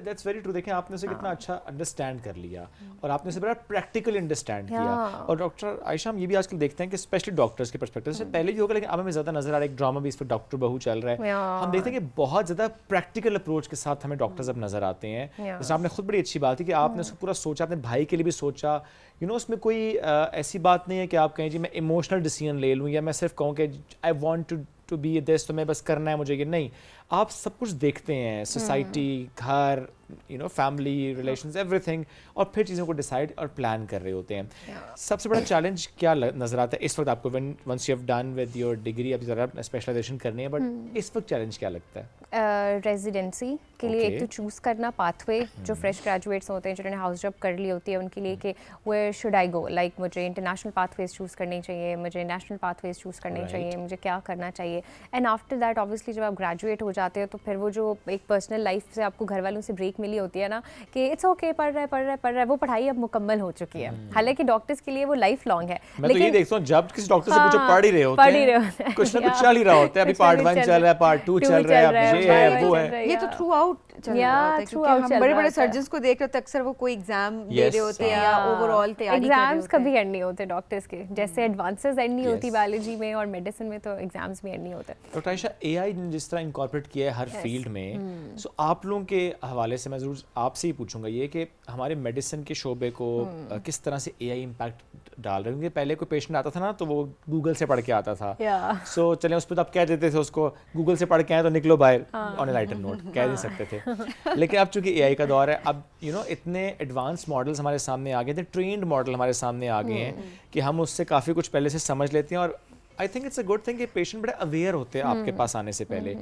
[SPEAKER 2] that's very true. देखें आपने उसे कितना अच्छा अंडरस्टैंड कर लिया और आपने उसे बड़ा प्रैक्टिकल अंडरस्टैंड किया. और डॉक्टर आयशा, हम ये भी आजकल देखते हैं कि स्पेशली डॉक्टर्स के पर्सपेक्टिव से पहले भी होगा, लेकिन अब हमें ज़्यादा नजर आ रहा है. एक ड्रामा भी इस पर डॉक्टर बहू चल रहा है. हम देखते हैं कि बहुत ज़्यादा प्रैक्टिकल अप्रोच के साथ हमें डॉक्टर्स अब नजर आते हैं. जैसे आपने खुद बड़ी अच्छी बात है कि आपने उसको पूरा सोचा, अपने भाई के लिए भी सोचा. उसमें कोई ऐसी बात नहीं है कि आप कहें जी मैं इमोशनल डिसीजन ले लूँ या मैं सिर्फ कहूँ कि I want to be this, तो मैं बस करना है मुझे ये. नहीं, आप सब कुछ देखते हैं, सोसाइटी, घर, फैमिली रिलेशंस, एवरीथिंग, और फिर चीज़ों को डिसाइड और प्लान कर रहे होते हैं. सबसे बड़ा चैलेंज क्या नज़र आता है इस वक्त आपको, once you have done with your degree, अब ज़रा स्पेशलाइजेशन करनी है, बट इस वक्त चैलेंज क्या लगता है?
[SPEAKER 5] रेजिडेंसी के लिए एक तो चूज़ करना पाथवे, जो फ्रेश ग्रेजुएट्स होते हैं जिन्होंने हाउस जॉब कर ली होती है उनके लिए कि where should I go, like मुझे इंटरनेशनल पाथवेज चूज़ करनी चाहिए, मुझे नेशनल पाथवेज चूज़ करनी चाहिए, मुझे क्या करना चाहिए. एंड आफ्टर दैट ऑब्वियसली जब आप ग्रेजुएट हो जाते हो तो फिर वो जो एक पर्सनल लाइफ से आपको घर वालों से ब्रेक मिली होती है ना कि इट्स ओके, पढ़ रहा है, वो पढ़ाई अब मुकम्मल हो चुकी है. हालांकि डॉक्टर्स के लिए वो लाइफ लॉन्ग है.
[SPEAKER 2] मैं तो ये देखता हूँ जब किसी डॉक्टर से पूछो पढ़ ही रहे होते हैं, कुछ ना कुछ चल ही रहा होता है. अभी पार्ट 1 चल रहा है, पार्ट 2 चल रहा है, अब ये है वो है.
[SPEAKER 1] ये तो थ्रू आउट चल रहा है, क्योंकि हम बड़े-बड़े सर्जन्स को देख रहे होते हैं, अक्सर वो कोई एग्जाम दे रहे होते हैं या ओवरऑल तैयारी कर रहे होते हैं.
[SPEAKER 5] एग्जाम्स कभी एंड नहीं होते डॉक्टर्स के, जैसे एडवांसेस एंड नहीं होती बायोलॉजी में और मेडिसिन में, तो एग्जाम्स भी एंड नहीं होते.
[SPEAKER 2] डॉक्टर आयशा, एआई ने जिस तरह इनकॉर्पोरेट किया है हर फील्ड में, सो आप लोगों के हवाले से मैं ज़रूर आपसे ही पूछूंगा ये कि हमारे मेडिसिन के शोबे को किस तरह से एआई इम्पैक्ट डाल रहे हैं. क्योंकि पहले कोई पेशेंट आता था ना तो वो गूगल से पढ़ के आता था, सो चलें उस पर आप कह देते थे उसको गूगल से पढ़ के आए तो निकलो बाहर ऑन ए लाइटर नोट, कह नहीं सकते थे. लेकिन अब चूंकि एआई का दौर है, अब इतने एडवांस मॉडल्स हमारे सामने आ गए थे, ट्रेंड मॉडल हमारे सामने आ गए हैं कि हम उससे काफ़ी कुछ पहले से समझ लेते हैं. और I think it's a good thing कि पेशेंट बड़े अवेयर होते हैं आपके पास आने से पहले.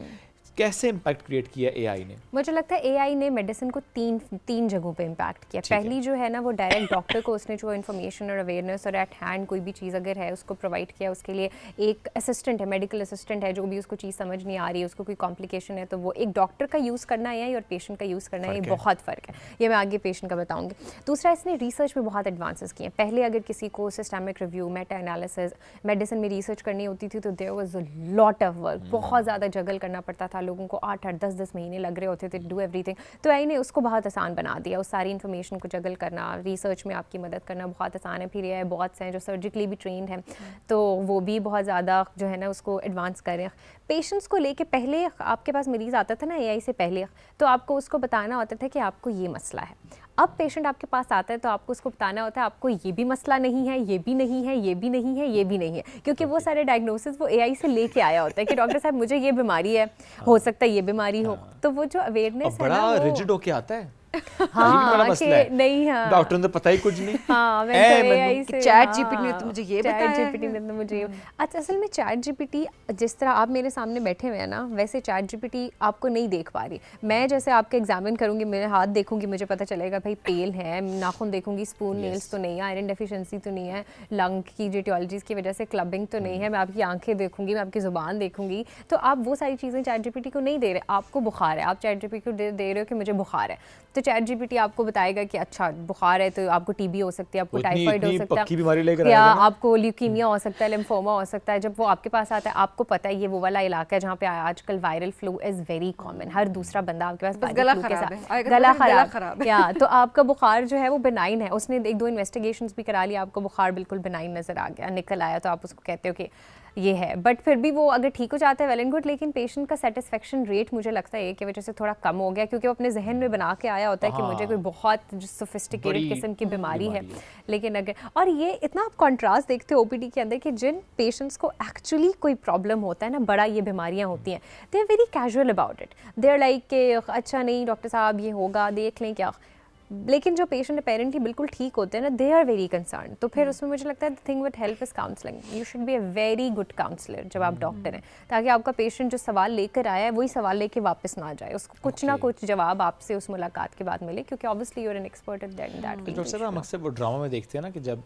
[SPEAKER 2] कैसे इम्पैक्ट क्रिएट किया एआई ने?
[SPEAKER 5] मुझे लगता है एआई ने मेडिसिन को तीन जगहों पे इम्पैक्ट किया. पहली जो है ना वो डायरेक्ट डॉक्टर को उसने जो इन्फॉर्मेशन और अवेयरनेस और एट हैंड कोई भी चीज़ अगर है उसको प्रोवाइड किया. उसके लिए एक असिस्टेंट है, मेडिकल असिस्टेंट है, जो भी उसको चीज़ समझ नहीं आ रही है, उसको कोई कॉम्प्लिकेशन है, तो वो एक डॉक्टर का यूज़ करना है और पेशेंट का यूज़ करना है, ये बहुत फ़र्क है. ये मैं आगे पेशेंट का बताऊँगी. दूसरा, इसने रिसर्च में बहुत एडवांसेस किए हैं. पहले अगर किसी को systemic review, meta analysis, medicine में रिसर्च करनी होती थी तो there was a lot of work, बहुत ज़्यादा जगल करना पड़ता था. लोगों को 8-10 महीने लग रहे होते थे डू एवरीथिंग. तो आई ने उसको बहुत आसान बना दिया. उस सारी इन्फॉर्मेशन को जगल करना, रिसर्च में आपकी मदद करना बहुत आसान है. फिर ये बहुत से हैं जो सर्जिकली भी ट्रेंड हैं, तो वो भी बहुत ज़्यादा जो है ना उसको एडवांस करें. पेशेंट्स को लेके पहले आपके पास मरीज़ आता था ना एआई से पहले, तो आपको उसको बताना होता था कि आपको ये मसला है. अब पेशेंट आपके पास आता है तो आपको उसको बताना होता है आपको ये भी मसला नहीं है, ये भी नहीं है, ये भी नहीं है, ये भी नहीं है, क्योंकि वो सारे डायग्नोसिस वो एआई से लेके आया होता है कि डॉक्टर साहब मुझे ये बीमारी है, हो सकता है ये बीमारी हो. तो वो जो अवेयरनेस है ना,
[SPEAKER 2] बड़ा रिजिड होके आता है.
[SPEAKER 5] हाँ
[SPEAKER 2] मसला है,
[SPEAKER 5] नहीं, हाँ
[SPEAKER 2] डॉक्टर ने तो पता ही कुछ नहीं।
[SPEAKER 5] हाँ मैं तो
[SPEAKER 1] चैट जीपीटी ने तो मुझे ये बताया है।
[SPEAKER 5] चैट जीपीटी ने तो मुझे अच्छा, असल में चैट जीपीटी जिस तरह आप मेरे सामने बैठे हुए हैं ना, वैसे चैट जीपीटी आपको नहीं देख पा रही। मैं जैसे आपके एग्जामिन करूंगी, मेरे हाथ देखूंगी, मुझे पता चलेगा भाई पेल है, नाखून देखूंगी, स्पून नेल्स तो नहीं है, आयरन डेफिशिएंसी तो नहीं है, लंग की जो टियोलॉजीज की वजह से क्लबिंग तो नहीं है, मैं आपकी आंखें देखूंगी, मैं आपकी ज़ुबान देखूंगी, तो आप वो सारी चीज़ें चैट जीपीटी को नहीं दे रहे। आपको बुखार है, आप चैट जीपीटी को दे रहे हो कि मुझे बुखार है, तो चैट जीपीटी आपको बताएगा कि अच्छा बुखार है तो आपको टीबी हो सकती है, आपको टाइफाइड हो सकता है, या आपको ल्यूकीमिया हो सकता है, लिम्फोमा हो सकता है। जब वो आपके पास आता है, आपको पता है ये वो वाला इलाका है जहाँ पे आजकल viral flu is very common, हर दूसरा बंदा आपके पास
[SPEAKER 1] गला
[SPEAKER 5] खराब या तो आपका बुखार जो है वो बेनाइन है। उसने 1-2 इन्वेस्टिगेशंस भी करा लिया, आपको बुखार बिल्कुल बेनाइन नज़र आ गया, निकल आया, तो आप उसको कहते हो कि ये है, बट फिर भी वो अगर ठीक हो जाता है वेल एंड गुड, लेकिन पेशेंट का सेटिस्फेक्शन रेट मुझे लगता है कि वजह से थोड़ा कम हो गया, क्योंकि वो अपने जहन में बना के आया होता है कि मुझे कोई बहुत सोफिस्टिकेटेड किस्म की बीमारी है। लेकिन अगर, और ये इतना आप कॉन्ट्रास्ट देखते हो ओपीडी के अंदर कि जिन पेशेंट्स को एक्चुअली कोई प्रॉब्लम होता है ना, बड़ा ये बीमारियां होती हैं, they are very casual about it, they are like कि अच्छा नहीं डॉक्टर साहब ये होगा, देख लें क्या। लेकिन जो पेशेंट अपेरेंटली बिल्कुल ठीक होते हैं ना, दे आर वेरी कंसर्न, तो फिर उसमें मुझे लगता है the thing with help is counselling. You should be a very good counsellor जब आप डॉक्टर हैं, ताकि आपका पेशेंट जो सवाल लेकर आया है वही सवाल लेके वापस ना जाए, उसको कुछ ना कुछ जवाब आपसे उस मुलाकात के बाद मिले, क्योंकि obviously you are an expert at that.
[SPEAKER 2] Doctor साहब हम अक्सर वो ड्रामा में देखते हैं ना कि जब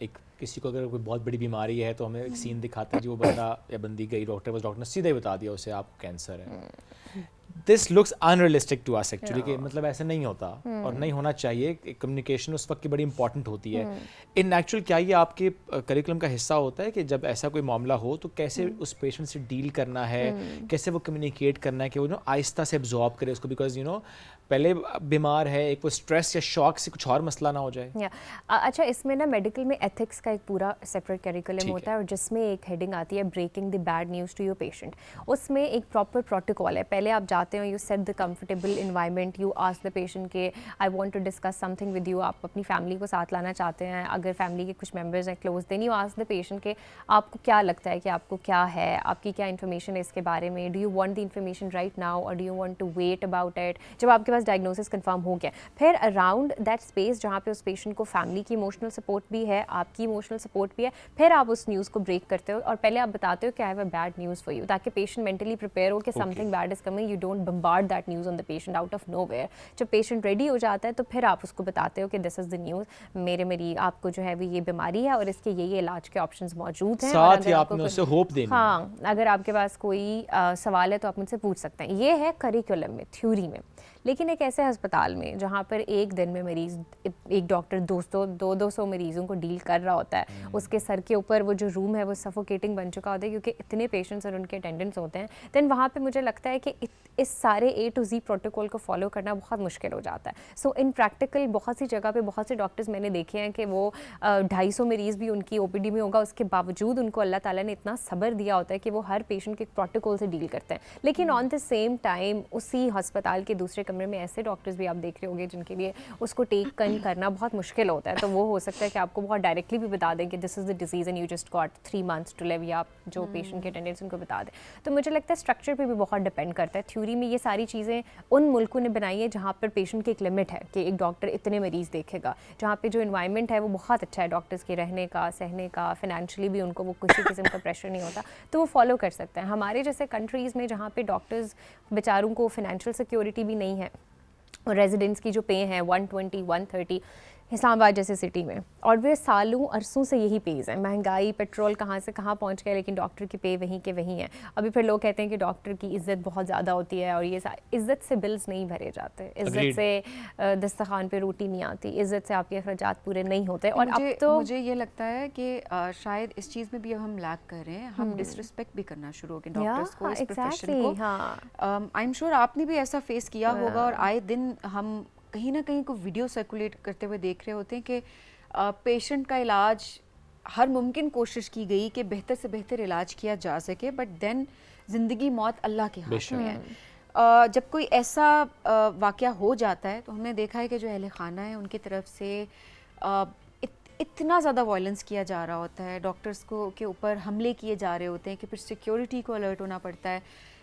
[SPEAKER 2] एक किसी को अगर कोई बहुत बड़ी बीमारी है तो हमें एक सीन दिखाते हैं जो बंदा या बंदी गई डॉक्टर बस, डॉक्टर ने सीधे बता दिया उसे आपको कैंसर है। This looks unrealistic to us actually, कि मतलब ऐसे नहीं होता और नहीं होना चाहिए। कम्युनिकेशन उस वक्त की बड़ी इंपॉर्टेंट होती है। इन एक्चुअल क्या ये आपके करिकुलम का हिस्सा होता है कि जब ऐसा कोई मामला हो तो कैसे उस पेशेंट से डील करना है, कैसे वो कम्युनिकेट करना है कि वो आहिस्ता से एब्जॉर्ब करे उसको, बिकॉज पहले बीमार है, एक वो स्ट्रेस या शॉक से कुछ और मसला ना हो जाए।
[SPEAKER 5] अच्छा, इसमें ना मेडिकल में एथिक्स का एक पूरा सेपरेट करिकुलम होता है, और जिसमें एक हेडिंग आती है breaking the bad news to your patient. उसमें एक प्रॉपर प्रोटोकॉल है। पहले आप जाते हो, you set the comfortable environment, you ask the patient के I want to discuss something with you, आप अपनी फैमिली को साथ लाना चाहते हैं, अगर फैमिली के कुछ मेम्बर्स हैं close, then you ask the patient के आपको क्या लगता है कि आपको क्या है, आपकी क्या इन्फॉर्मेशन है इसके बारे में, do you want the information right now और do you want to wait about it. जब आपके पास डायग्नोसिस कंफर्म हो गया, फिर अराउंड दैट स्पेस जहाँ पे उस पेशेंट को फैमिली की इमोशनल सपोर्ट भी है, आपकी इमोशनल सपोर्ट भी है, फिर आप उस न्यूज़ को ब्रेक करते हो और पहले आप बताते हो कि I have a bad news for you, ताकि पेशेंट मेंटली प्रिपेयर हो कि something bad is coming, you don't bombard that news on the patient out of nowhere. जब पेशेंट रेडी हो जाता है तो फिर आप उसको बताते हो कि दिस इज़ द न्यूज़, मेरी आपको जो है वो ये बीमारी है और इसके ये इलाज के ऑप्शंस मौजूद हैं,
[SPEAKER 2] साथ ही आपने उसे होप देनी।
[SPEAKER 5] हाँ, अगर आपके पास कोई सवाल है तो आप मुझसे पूछ सकते हैं। ये है करिकुलम में, थ्योरी में। लेकिन एक ऐसे अस्पताल में जहाँ पर एक दिन में मरीज़, एक डॉक्टर 200 मरीज़ों को डील कर रहा होता है, उसके सर के ऊपर वो जो रूम है वो सफोकेटिंग बन चुका होता है क्योंकि इतने पेशेंट्स और उनके अटेंडेंट्स होते हैं, देन वहाँ पे मुझे लगता है कि इस सारे A to Z प्रोटोकॉल को फॉलो करना बहुत मुश्किल हो जाता है। सो इन प्रैक्टिकल बहुत सी जगह पे बहुत से डॉक्टर्स मैंने देखे हैं कि वो 250 मरीज़ भी उनकी OPD में होगा, उसके बावजूद उनको अल्लाह ताला ने इतना सब्र दिया होता है कि वो हर पेशेंट के प्रोटोकॉल से डील करते हैं। लेकिन ऑन द सेम टाइम उसी अस्पताल के दूसरे कमरे में ऐसे डॉक्टर्स भी आप देख रहे होंगे जिनके लिए उसको टेक करना बहुत मुश्किल होता है। तो वो हो सकता है कि आपको बहुत डायरेक्टली भी बता दें कि this is the disease and you just got 3 months to live, या आप जो पेशेंट के अटेंडेंट्स उनको बता दें। तो मुझे लगता है स्ट्रक्चर पे भी बहुत डिपेंड करता है। थ्योरी में ये सारी चीज़ें उन मुल्कों ने बनाई है जहाँ पर पेशेंट की एक लिमिट है कि एक डॉक्टर इतने मरीज़ देखेगा, जहाँ पे जो इन्वायरमेंट है वो बहुत अच्छा है डॉक्टर्स के रहने का, सहने का, फाइनेंशियली भी उनको वो किसी किस्म का प्रेशर नहीं होता, तो वो फॉलो कर सकते हैं। हमारे जैसे कंट्रीज़ में जहाँ पे डॉक्टर्स बेचारों को फिनेंशियल सिक्योरिटी भी नहीं है और रेजिडेंट्स की जो पे हैं 120, 130 इस्लामाबाद जैसे सिटी में, और वे सालों अरसों से यही पेज है। महंगाई, पेट्रोल कहाँ से कहाँ पहुँच गए, लेकिन डॉक्टर की पे वहीं के वहीं है। अभी फिर लोग कहते हैं कि डॉक्टर की इज़्ज़त बहुत ज़्यादा होती है और ये इज़्ज़त से बिल्स नहीं भरे जाते, इज़्ज़त से दस्तरखान पे रोटी नहीं आती, इज़्ज़त से आपके अखराजात पूरे नहीं होते। और अब तो
[SPEAKER 1] मुझे ये लगता है कि शायद इस चीज़ में भी हम लैक कर रहे हैं, हम डिसरिस्पेक्ट भी करना शुरू हो गए डॉक्टर्स को, इस प्रोफेशन को। आई एम श्योर आपने भी ऐसा फेस किया होगा, और आए दिन हम कहीं ना कहीं को वीडियो सर्कुलेट करते हुए देख रहे होते हैं कि पेशेंट का इलाज, हर मुमकिन कोशिश की गई कि बेहतर से बेहतर इलाज किया जा सके, बट देन ज़िंदगी मौत अल्लाह के हाथ में है। जब कोई ऐसा वाक़या हो जाता है तो हमने देखा है कि जो अहले खाना है उनकी तरफ से इतना ज़्यादा वायलेंस किया जा रहा होता है, डॉक्टर्स को के ऊपर हमले किए जा रहे होते हैं कि फिर सिक्योरिटी को अलर्ट होना पड़ता है।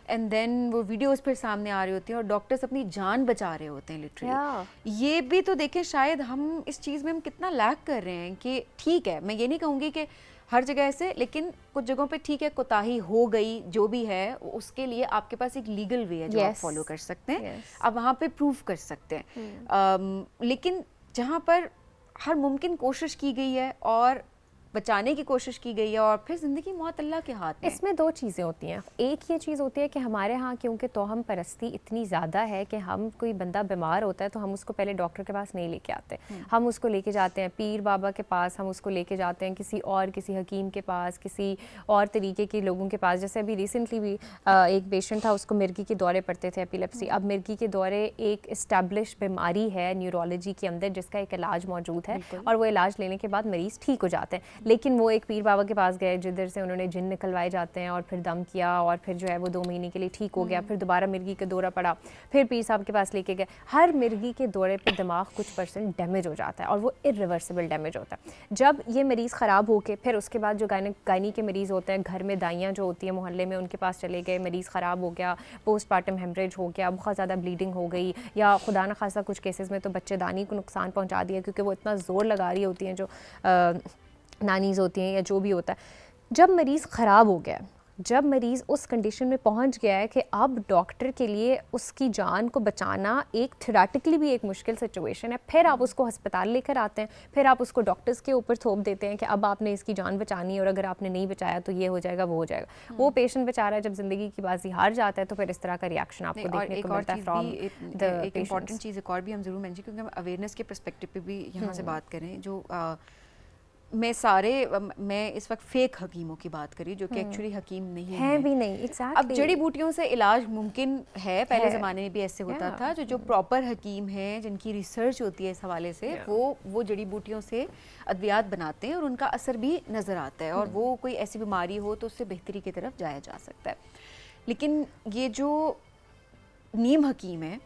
[SPEAKER 1] एंड देन वो वीडियोस फिर सामने आ रही होती हैं और डॉक्टर्स अपनी जान बचा रहे होते हैं लिटरली। ये भी तो देखें शायद हम इस चीज़ में हम कितना लैक कर रहे हैं कि ठीक है, मैं ये नहीं कहूँगी कि हर जगह ऐसे, लेकिन कुछ जगहों पे ठीक है कोताही हो गई जो भी है, उसके लिए आपके पास एक लीगल वे है जो आप फॉलो कर सकते हैं, आप वहाँ पे प्रूव कर सकते हैं। लेकिन जहाँ पर हर मुमकिन कोशिश की गई है और बचाने की कोशिश की गई है और फिर ज़िंदगी मौत अल्लाह के हाथ में।
[SPEAKER 5] इसमें दो चीज़ें होती हैं। एक ये चीज़ होती है कि हमारे यहाँ क्योंकि तोहम परस्ती इतनी ज़्यादा है कि हम कोई बंदा बीमार होता है तो हम उसको पहले डॉक्टर के पास नहीं लेके आते, हम उसको लेके जाते हैं पीर बाबा के पास, हम उसको लेके जाते हैं किसी हकीम के पास, किसी और तरीके के लोगों के पास। जैसे अभी रिसेंटली भी एक पेशेंट था, उसको मिर्गी के दौरे पड़ते थे, एपिलेप्सी। अब मिर्गी के दौरे एक इस्टेब्लिश बीमारी है न्यूरोलॉजी के अंदर जिसका एक इलाज मौजूद है और वो इलाज लेने के बाद मरीज़ ठीक हो जाते हैं। लेकिन वो एक पीर बाबा के पास गए जिधर से उन्होंने जिन निकलवाए जाते हैं और फिर दम किया और फिर जो है वो 2 महीने के लिए ठीक हो गया, फिर दोबारा मिर्गी का दौरा पड़ा, फिर पीर साहब के पास लेके गए। हर मिर्गी के दौरे पे दिमाग कुछ % डैमेज हो जाता है और वो इरिवर्सिबल डैमेज होता है। जब ये मरीज़ ख़राब होके फिर उसके बाद जो गायनी के मरीज़ होते हैं, घर में दाइयाँ जो होती हैं मोहल्ले में, उनके पास चले गए, मरीज़ ख़राब हो गया, पोस्टमार्टम हेमरेज हो गया, बहुत ज़्यादा ब्लीडिंग हो गई, या खुदा न खासा कुछ केसेस में तो बच्चेदानी को नुकसान पहुँचा दिया क्योंकि वो इतना ज़ोर लगा रही होती हैं जो नानीज़ होती हैं या जो भी होता है। जब मरीज़ ख़राब हो गया, जब मरीज़ उस कंडीशन में पहुंच गया है कि अब डॉक्टर के लिए उसकी जान को बचाना एक थ्योरेटिकली भी एक मुश्किल सिचुएशन है, फिर आप उसको अस्पताल लेकर आते हैं, फिर आप उसको डॉक्टर्स के ऊपर थोप देते हैं कि अब आपने इसकी जान बचानी है और अगर आपने नहीं बचाया तो ये हो जाएगा वो हो जाएगा। वो पेशेंट बेचारा जब ज़िंदगी की बाजी हार जाता है तो फिर इस तरह का रिएक्शन आपको देखने को मिलता है फ्रॉम द
[SPEAKER 1] एक इम्पॉर्टेंट चीज़ एक और भी हम ज़रूर मेंशन, क्योंकि हम अवेयरनेस के पर्सपेक्टिव पे भी यहाँ से बात करें। जो मैं इस वक्त फेक हकीमों की बात करी जो कि एक्चुअली हकीम नहीं है
[SPEAKER 5] भी नहीं। exactly.
[SPEAKER 1] अब जड़ी बूटियों से इलाज मुमकिन है, पहले ज़माने में भी ऐसे होता था। जो प्रॉपर हकीम हैं जिनकी रिसर्च होती है इस हवाले से, वो जड़ी बूटियों से अद्वियात बनाते हैं और उनका असर भी नज़र आता है और वो कोई ऐसी बीमारी हो तो उससे बेहतरी की तरफ जाया जा सकता है। लेकिन ये जो नीम हकीम है,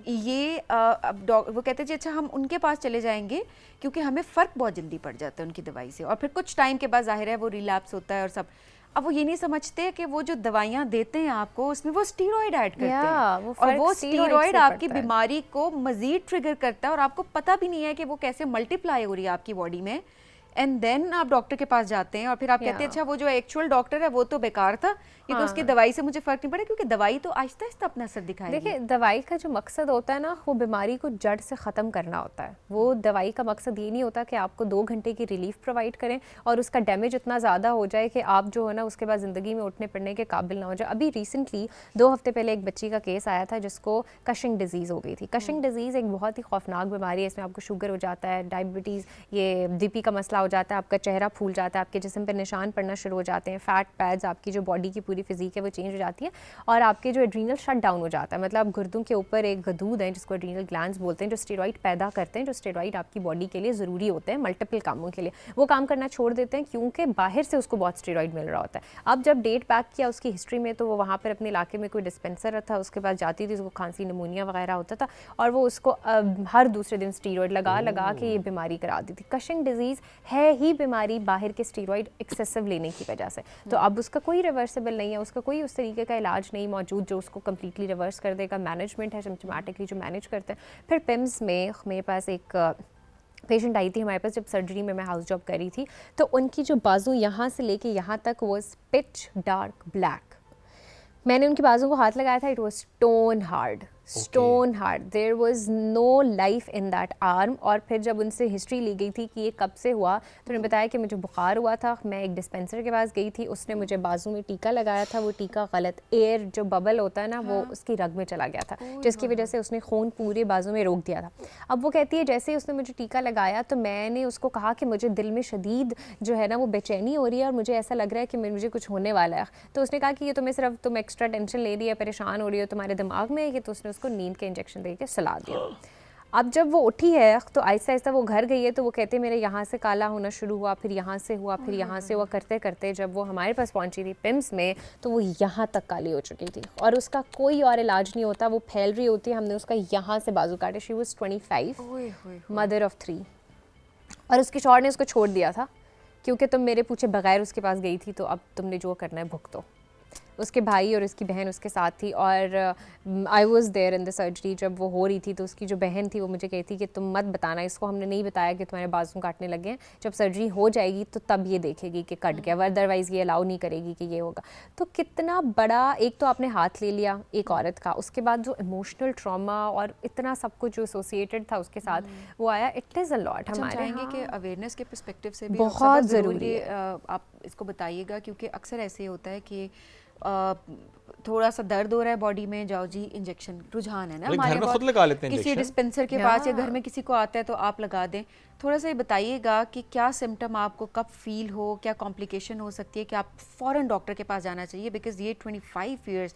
[SPEAKER 1] ये अब वो कहते हैं जी अच्छा हम उनके पास चले जाएंगे क्योंकि हमें फ़र्क बहुत जल्दी पड़ जाता है उनकी दवाई से, और फिर कुछ टाइम के बाद जाहिर है वो रिलैप्स होता है और सब। अब वो ये नहीं समझते कि वो जो दवाइयाँ देते हैं आपको उसमें वो स्टीरॉयड ऐड करते हैं और वो स्टीरॉयड आपकी बीमारी को मज़ीद ट्रिगर करता है और आपको पता भी नहीं है कि वो कैसे मल्टीप्लाई हो रही है आपकी बॉडी में। एंड देन आप डॉक्टर के पास जाते हैं और फिर आप कहते हैं अच्छा वो जो एक्चुअल डॉक्टर है वो तो बेकार था, ये तो उसकी दवाई से मुझे फ़र्क नहीं पड़ा, क्योंकि दवाई तो आहिस्ता आहिस्ता अपना असर दिखाएगी।
[SPEAKER 5] देखिए दवाई का जो मकसद होता है ना, वो बीमारी को जड़ से ख़त्म करना होता है। वो दवाई का मकसद ये नहीं होता कि आपको 2 घंटे की रिलीफ प्रोवाइड करें और उसका डैमेज इतना ज़्यादा हो जाए कि आप जो है ना उसके बाद ज़िंदगी में उठने पड़ने के काबिल ना हो जाए। अभी रिसेंटली 2 हफ्ते पहले एक बच्ची का केस आया था जिसको कशिंग डिजीज़ हो गई थी। कशिंग डिजीज़ एक बहुत ही खौफनाक बीमारी है, इसमें आपको शुगर हो जाता है, डायबिटीज़, ये बीपी का मसला हो जाता है, आपका चेहरा फूल जाता है, आपके जिस्म पर निशान पड़ना शुरू हो जाते हैं, फैट पैड्स, आपकी जो बॉडी की पूरी फिजिक है वो चेंज हो जाती है और आपके जो एड्रीनल शट डाउन हो जाता है। मतलब गुर्दों के ऊपर एक गदूद है जिसको एड्रीनल ग्लैंड्स बोलते हैं, जो स्टेरॉइड पैदा करते हैं, जो स्टेरॉइड आपकी बॉडी के लिए ज़रूरी होते हैं मल्टीपल कामों के लिए। वो काम करना छोड़ देते हैं क्योंकि बाहर से उसको बहुत स्टेरॉइड मिल रहा होता है। अब जब डेट बैक किया उसकी हिस्ट्री में तो वो वहाँ पर अपने इलाके में कोई डिस्पेंसर था, उसके पास जाती थी, उसको खांसी निमोनिया वगैरह होता था और वो उसको हर दूसरे दिन स्टेरॉइड लगा के ये बीमारी करा दी थी। कशिंग डिजीज़ है ही बीमारी बाहर के स्टेरॉइड एक्सेसिव लेने की वजह से। तो अब उसका कोई रिवर्सिबल नहीं है, उसका कोई उस तरीके का इलाज नहीं मौजूद जो उसको कम्प्लीटली रिवर्स कर देगा। मैनेजमेंट है सिम्पटोमेटिकली जो मैनेज करते हैं। फिर पिम्स में मेरे पास एक पेशेंट आई थी हमारे पास जब सर्जरी में मैं हाउस जॉब कर रही थी, तो उनकी जो बाजू यहाँ से लेके यहाँ तक वॉज पिच डार्क ब्लैक। मैंने उनकी बाजू को हाथ लगाया था, it was stone hard, stone hard, there was no life in that arm. और फिर जब उनसे हिस्ट्री ली गई थी कि ये कब से हुआ तो उन्होंने बताया कि मुझे बुखार हुआ था, मैं एक डिस्पेंसर के पास गई थी, उसने मुझे बाजू में टीका लगाया था, वो टीका गलत, एयर जो बबल होता है ना वो उसकी रग में चला गया था जिसकी वजह से उसने खून पूरे बाजू में रोक दिया था। अब वो कहती है जैसे ही उसने मुझे टीका लगाया तो मैंने उसको कहा कि मुझे दिल में शदीद जो है ना वो बेचैनी हो रही है और मुझे ऐसा लग रहा है कि मुझे कुछ होने वाला है। तो उसने कहा कि ये तुम्हें सिर्फ तुम एक्स्ट्रा टेंशन ले रही है, परेशान हो रही हो, तुम्हारे दिमाग में है कि, तो उसने उसको नींद के इंजेक्शन दे के सुला दिया। अब जब वो उठी है तो आहिस्ता आहिस्ता वो घर गई है तो वो कहते मेरे यहाँ से काला होना शुरू हुआ, फिर यहाँ से हुआ, फिर यहाँ से हुआ, करते करते जब वो हमारे पास पहुँची थी पिम्स में तो वो यहाँ तक काली हो चुकी थी और उसका कोई और इलाज नहीं होता, वो फैल रही होती है। हमने उसका यहाँ से बाजू काटे। शी वाज 25, मदर ऑफ 3, और उसकी शौहर ने उसको छोड़ दिया था क्योंकि तुम मेरे पूछे बगैर उसके पास गई थी तो अब तुमने जो करना है भुगतो। उसके भाई और उसकी बहन उसके साथ थी, और I was there in the surgery जब वो हो रही थी। तो उसकी जो बहन थी वो मुझे कहती कि तुम मत बताना इसको, हमने नहीं बताया कि तुम्हारे बाजू काटने लगे हैं, जब सर्जरी हो जाएगी तो तब ये देखेगी कि कट गया, अदरवाइज़ ये अलाउ नहीं करेगी कि ये होगा। तो कितना बड़ा, एक तो आपने हाथ ले लिया एक औरत का, उसके बाद जो इमोशनल ट्रॉमा और इतना सब कुछ जो एसोसिएटेड था उसके साथ वो आया, इट इज़ अ लॉट। हमारे
[SPEAKER 1] चाहेंगे कि अवेयरनेस के पर्सपेक्टिव से भी
[SPEAKER 5] बहुत ज़रूरी है,
[SPEAKER 1] आप इसको बताइएगा, क्योंकि अक्सर ऐसे होता है कि थोड़ा सा दर्द हो रहा है बॉडी में, जाओ जी इंजेक्शन, रुझान है ना हमारे,
[SPEAKER 2] घर में खुद लगा लेते हैं
[SPEAKER 1] किसी डिस्पेंसर के पास या घर में किसी को आता है तो आप लगा दें। थोड़ा सा ये बताइएगा कि क्या सिम्टम आपको कब फील हो, क्या कॉम्प्लिकेशन हो सकती है कि आप फ़ौरन डॉक्टर के पास जाना चाहिए, बिकॉज ये 25 ईयर्स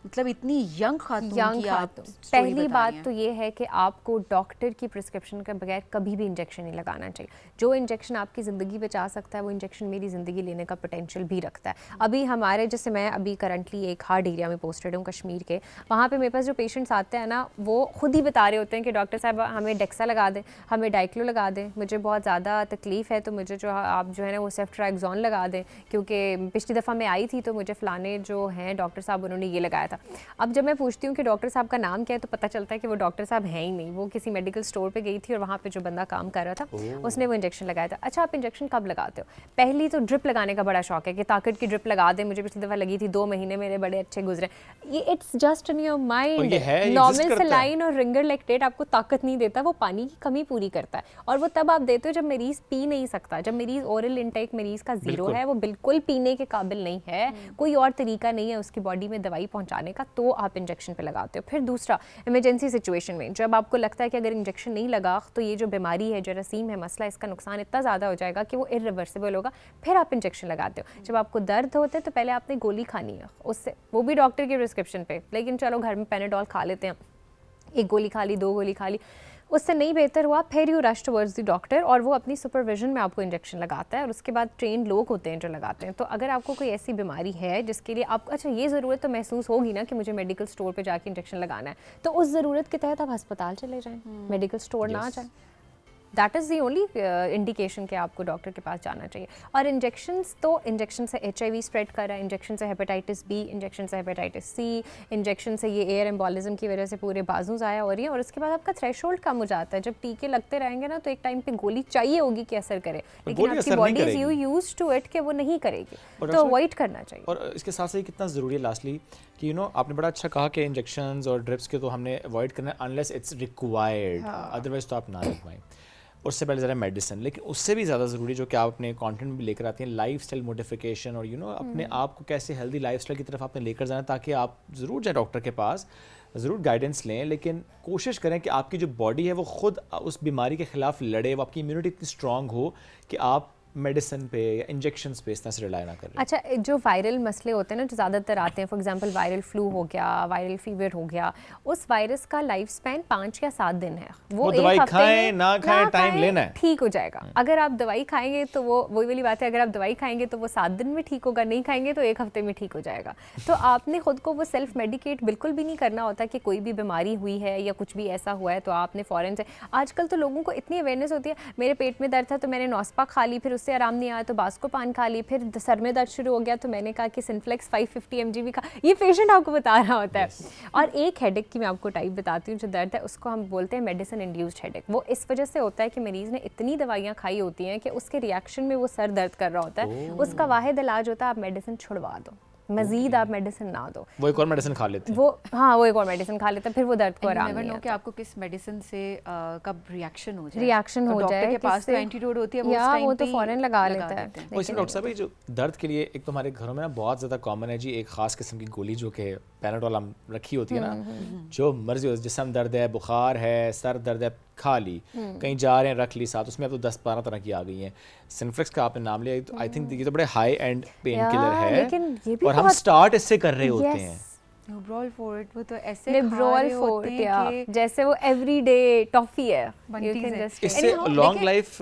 [SPEAKER 1] मतलब इतनी यंग खातून की आप
[SPEAKER 5] पहली बात तो ये है कि आपको डॉक्टर की प्रिस्क्रिप्शन के बगैर कभी भी इंजेक्शन नहीं लगाना चाहिए। जो इंजेक्शन आपकी ज़िंदगी बचा सकता है वो इंजेक्शन मेरी ज़िंदगी लेने का पोटेंशियल भी रखता है। अभी हमारे, जैसे मैं अभी करंटली एक हार्ड एरिया में पोस्टेड हूँ कश्मीर के, वहाँ पे मेरे पास जो पेशेंट्स आते हैं ना वो खुद ही बता रहे होते हैं कि डॉक्टर साहब हमें डेक्सा लगा दें, हमें डाइक्लो लगा दें, मुझे बहुत ज़्यादा तकलीफ़ है तो मुझे जो आप जो है ना वो सेफ्ट्राक्सोन लगा दें, क्योंकि पिछली दफ़ा मैं आई थी तो मुझे फ़लाने जो हैं डॉक्टर साहब उन्होंने ये लगाया था। अब जब मैं पूछती हूँ कि डॉक्टर साहब का नाम क्या है तो पता चलता है कि वो डॉक्टर साहब हैं ही नहीं, वो किसी मेडिकल स्टोर पे गई थी और वहाँ पे जो बंदा काम कर रहा था उसने वो इंजेक्शन लगाया था। अच्छा, आप इंजेक्शन कब लगाते हो? पहली तो ड्रिप लगाने का बड़ा शौक है कि ताकत की ड्रिप लगा दें, मुझे पिछली दफ़ा लगी थी 2 महीने मेरे बड़े अच्छे गुजरे। ये it's just in your mind. Normal saline और रिंगर लैक्टेट आपको ताकत नहीं देता, वो पानी की कमी पूरी करता है, और वो तब आप देते हो जब मरीज़ पी नहीं सकता, जब मरीज़ ओरल इंटेक मरीज़ का 0 है, वो बिल्कुल पीने के काबिल नहीं है, कोई और तरीका नहीं है उसकी बॉडी में दवाई पहुँचाने का, तो आप इंजेक्शन पे लगाते हो। फिर दूसरा, इमरजेंसी सिचुएशन में जब आपको लगता है कि अगर इंजेक्शन नहीं लगा तो ये जो बीमारी है, जरासीम है, मसला, इसका नुकसान इतना ज़्यादा हो जाएगा कि वो इरिवर्सिबल होगा, फिर आप इंजेक्शन लगाते हो। जब आपको दर्द होता है तो पहले आपने गोली खानी है, उससे वो भी डॉक्टर की प्रिस्क्रिप्शन पे, लेकिन चलो घर में पेनाडोल खा लेते हैं, 1 गोली खा ली, 2 गोली खा ली, उससे नहीं बेहतर हुआ, फिर you rush towards the doctor और वो अपनी सुपरविजन में आपको इंजेक्शन लगाता है, और उसके बाद ट्रेन लोग होते हैं जो लगाते हैं। तो अगर आपको कोई ऐसी बीमारी है जिसके लिए आपको अच्छा ये ज़रूरत तो महसूस होगी ना कि मुझे मेडिकल स्टोर पे जाके इंजेक्शन लगाना है, तो उस ज़रूरत के तहत आप अस्पताल चले जाएँ, मेडिकल स्टोर ना जाएँ। That is the only indication कि आपको डॉक्टर के पास जाना चाहिए। और इंजेक्शंस, तो इंजेक्शन से HIV स्प्रेड कर रहा है, इंजेक्शन से हेपेटाइटिस B, इंजेक्शन से हेपेटाइटिस C, इंजेक्शन से ये एयर एम्बोलिज्म की वजह से पूरे बाजू ज़ाया हो रही है, और उसके बाद आपका थ्रेशोल्ड कम हो जाता है। जब टीके लगते रहेंगे ना तो एक टाइम पे गोली चाहिए होगी कि असर करे, लेकिन आपकी body is used to it कि वो नहीं करेगी, तो अवॉइड करना चाहिए।
[SPEAKER 2] और इसके साथ साथ कितना ज़रूरी है लास्टली कि आपने बड़ा अच्छा कहा कि इंजेक्शंस और ड्रिप्स के तो हमने अवॉइड करना है अनलेस इट्स रिक्वायर्ड, अदरवाइज तो आप ना लगवाएं। उससे पहले ज़रा मेडिसिन, लेकिन उससे भी ज़्यादा ज़रूरी जो कि आप अपने कंटेंट में भी लेकर आती हैं, लाइफस्टाइल मॉडिफिकेशन, और अपने आप को कैसे हेल्दी लाइफस्टाइल की तरफ आपने लेकर जाना, ताकि आप ज़रूर जाएं डॉक्टर के पास, ज़रूर गाइडेंस लें, लेकिन कोशिश करें कि आपकी जो बॉडी है वो खुद उस बीमारी के ख़िलाफ़ लड़े, वो आपकी इम्यूनिटी इतनी स्ट्रॉन्ग हो कि आप मेडिसिन पे या इंजेक्शंस पे इस तरह से रिलाई ना करें।
[SPEAKER 5] अच्छा, जो वायरल मसले होते हैं ना जो ज़्यादातर आते हैं, फॉर एग्जांपल वायरल फ्लू हो गया, वायरल फीवर हो गया, उस वायरस का लाइफ स्पैन 5 या 7 दिन है। वो
[SPEAKER 2] दवाई खाएं ना खाएं, टाइम लेना है,
[SPEAKER 5] ठीक हो जाएगा। अगर आप दवाई खाएंगे तो वो वही वाली बात है, अगर आप दवाई खाएंगे तो वो 7 दिन में ठीक होगा, नहीं खाएंगे तो 1 हफ्ते में ठीक हो जाएगा। तो आपने खुद को वो सेल्फ मेडिकेट बिल्कुल भी नहीं करना होता कि कोई भी बीमारी हुई है या कुछ भी ऐसा हुआ है तो आपने फ़ौरन से, आजकल तो लोगों को इतनी अवेयरनेस होती है, मेरे पेट में दर्द था तो मैंने नौस्पा खा ली, फिर उससे आराम नहीं आया तो बास्को पान खा ली, फिर सर में दर्द शुरू हो गया तो मैंने कहा कि सिनफ्लेक्स 550 mg भी खा, ये पेशेंट आपको बता रहा होता है। और एक हेडेक की मैं आपको टाइप बताती हूँ, जो दर्द है उसको हम बोलते हैं मेडिसिन इंड्यूस्ड हेडेक। वो इस वजह से होता है कि मरीज़ ने इतनी दवाइयाँ खाई होती हैं कि उसके रिएक्शन में वो सर दर्द कर रहा होता है, उसका वाहिद इलाज होता है आप मेडिसिन छुड़वा दो, मजीद आप मेडिसिन ना दो,
[SPEAKER 2] वो एक और मेडिसिन खा लेते हैं,
[SPEAKER 5] वो एक और मेडिसिन खा लेते हैं, फिर वो दर्द को आराम नहीं आता।
[SPEAKER 1] कि आपको किस मेडिसिन से कब रिएक्शन हो जाए,
[SPEAKER 5] डॉक्टर
[SPEAKER 1] के पास तो एंटीडोट होती है, वो
[SPEAKER 5] तो फौरन लगा लेता है।
[SPEAKER 2] इसमें डॉक्टर साहब जो दर्द के लिए एक तो हमारे घरों में ना बहुत ज़्यादा कॉमन है जी, एक खास किस्म की गोली जो कि पेनाडोल हम रखी होती है ना, जो मर्जी हो, जिस्म दर्द है, बुखार है, सर दर्द है, खा ली, कहीं जा रहे हैं रख ली साथ, उसमें अब तो 10-12 तरह की आ गई हैं। सिनफ्लेक्स का आपने नाम लिया, तो आई थिंक ये तो बड़े हाई एंड पेन किलर है, और हम स्टार्ट इससे कर रहे होते हैं।
[SPEAKER 1] लिब्रोल फोर्ट, वो तो ऐसे
[SPEAKER 5] लिब्रोल फोर्ट या जैसे वो एवरीडे टॉफी है,
[SPEAKER 2] इससे लॉन्ग लाइफ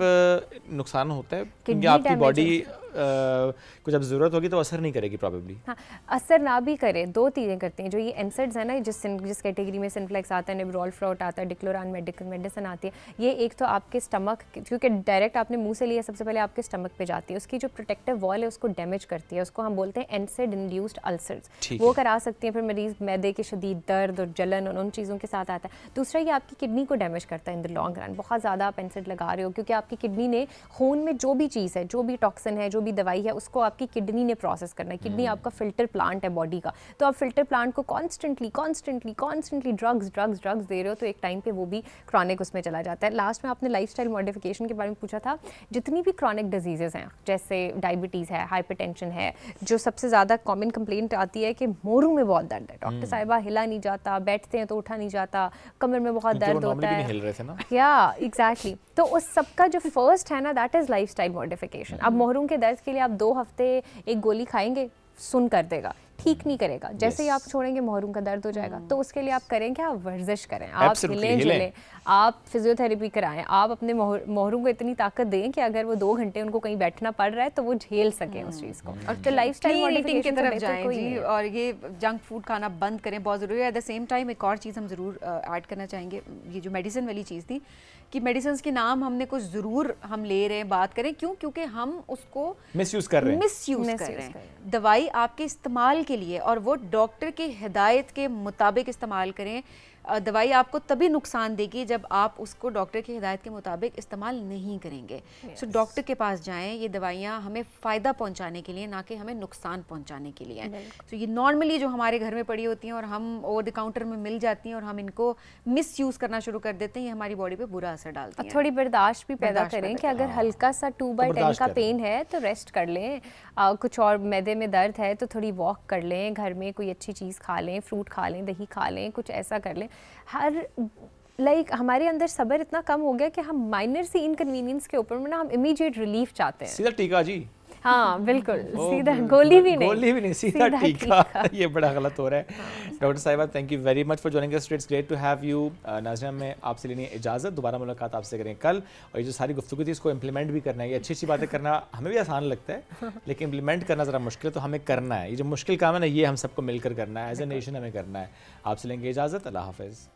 [SPEAKER 2] नुकसान होता है क्योंकि आपकी बॉडी कुछ अब ज़रूरत होगी तो असर नहीं करेगी प्रॉबेबली।
[SPEAKER 5] हाँ, असर ना भी करे, दो चीज़ें करती हैं। जो ये एनसेड्स है ना, जिस कैटेगरी में सिंप्लेक्स आता है, निब्रोल फ्लोट आता है, डिक्लोरान मेडिसिन आती है, ये एक तो आपके स्टमक, क्योंकि डायरेक्ट आपने मुंह से लिया, सबसे पहले आपके स्टमक पे जाती है, उसकी जो प्रोटेक्टिव वॉल है उसको डैमेज करती है, उसको हम बोलते हैं एनसेड इंड्यूस्ड अल्सर्स, वो करा सकती हैं। फिर मरीज मैदे के शदीद दर्द और जलन और उन चीज़ों के साथ आता है। दूसरा ये आपकी किडनी को डैमेज करता है इन द लॉन्ग रन। बहुत ज़्यादा आप एनसेड लगा रहे हो, क्योंकि आपकी किडनी ने खून में जो भी चीज़ है, जो भी टॉक्सिन है, जो भी दवाई है, उसको आपकी किडनी ने प्रोसेस करना है। किडनी आपका फिल्टर प्लांट है बॉडी का, तो आप फिल्टर प्लांट को कॉन्स्टेंटली ड्रग्स दे रहे हो, तो एक टाइम पे वो भी क्रॉनिक उसमें चला जाता है। लास्ट में आपने लाइफस्टाइल मॉडिफिकेशन के बारे में पूछा था। जितनी भी क्रॉनिक डिजीज़ेज़ हैं, जैसे डायबिटीज़ है, हाइपरटेंशन है, जो सबसे ज़्यादा कॉमन कंप्लेंट आती है कि मोरू में बहुत दर्द है, डॉक्टर साहिबा हिला नहीं जाता, बैठते हैं तो उठा नहीं जाता, कमर में बहुत दर्द होता है,
[SPEAKER 2] हिल रहे थे ना?
[SPEAKER 5] या एग्जैक्टली। तो उस सब का जो फर्स्ट है ना, दैट इज़ लाइफस्टाइल मॉडिफिकेशन। अब मोहरों के दर्द के लिए आप 2 हफ्ते एक गोली खाएंगे, सुन कर देगा, ठीक नहीं करेगा। जैसे ही आप छोड़ेंगे मोहरों का दर्द हो जाएगा। तो उसके लिए आप करें क्या? आप वर्जिश करें, आप हिलें जुलें, आप फिजियोथेरेपी कराएं, आप अपने मोहरों को इतनी ताकत दें कि अगर वो 2 घंटे उनको कहीं बैठना पड़ रहा है तो वो झेल सकें उस चीज़ को। और तो लाइफस्टाइल मॉडिफिकेशन
[SPEAKER 1] की तरफ जाएं जी, और ये जंक फूड खाना बंद करें, बहुत ज़रूरी है। एट द सेम टाइम एक और चीज़ हम ज़रूर ऐड करना चाहेंगे, ये जो मेडिसिन वाली चीज़ थी कि मेडिसिन के नाम हमने कुछ ज़रूर हम ले रहे हैं, बात करें, क्यों? क्योंकि हम उसको
[SPEAKER 2] मिसयूज़ कर रहे
[SPEAKER 1] हैं। दवाई आपके इस्तेमाल के लिए, और वो डॉक्टर की हिदायत के मुताबिक इस्तेमाल करें। दवाई आपको तभी नुकसान देगी जब आप उसको डॉक्टर की हिदायत के मुताबिक इस्तेमाल नहीं करेंगे। सो डॉक्टर के पास जाएं। ये दवाइयाँ हमें फ़ायदा पहुंचाने के लिए, ना कि हमें नुकसान पहुंचाने के लिए। तो ये नॉर्मली जो हमारे घर में पड़ी होती हैं और हम ओवर द काउंटर में मिल जाती हैं और हम इनको मिसयूज़ करना शुरू कर देते हैं, ये हमारी बॉडी पे बुरा असर डालती हैं।
[SPEAKER 5] थोड़ी बर्दाश्त भी पैदा करें कि अगर हल्का सा 2/10 का पेन है तो रेस्ट कर लें, कुछ और मैदे में दर्द है तो थोड़ी वॉक कर लें, घर में कोई अच्छी चीज़ खा लें, फ्रूट खा लें, दही खा लें, कुछ ऐसा कर लें। हमारे अंदर सब्र इतना कम हो गया कि हम माइनर सी इनकन्वीनियंस के ऊपर में ना हम इमीडिएट रिलीफ चाहते हैं।
[SPEAKER 2] सीधा टीका जी।
[SPEAKER 5] हाँ बिल्कुल, सीधा गोली भी नहीं,
[SPEAKER 2] सीधा टीका। ये बड़ा गलत हो रहा है। डॉक्टर साहिबा, thank you very much for joining us. It's great to have you. नाज़रीन, में आपसे लेनी इजाज़त, दोबारा मुलाकात आपसे करें कल। और ये जो सारी गुफ्तगू थी इसको इम्प्लीमेंट भी करना है। ये अच्छी बातें करना हमें भी आसान लगता है, लेकिन इम्प्लीमेंट करना ज़रा मुश्किल है, तो हमें करना है। ये जो मुश्किल काम है ना, ये हम सबको मिलकर करना है, एज ए नेशन हमें करना है। आपसे लेंगे इजाज़त। अल्लाह हाफ़िज़।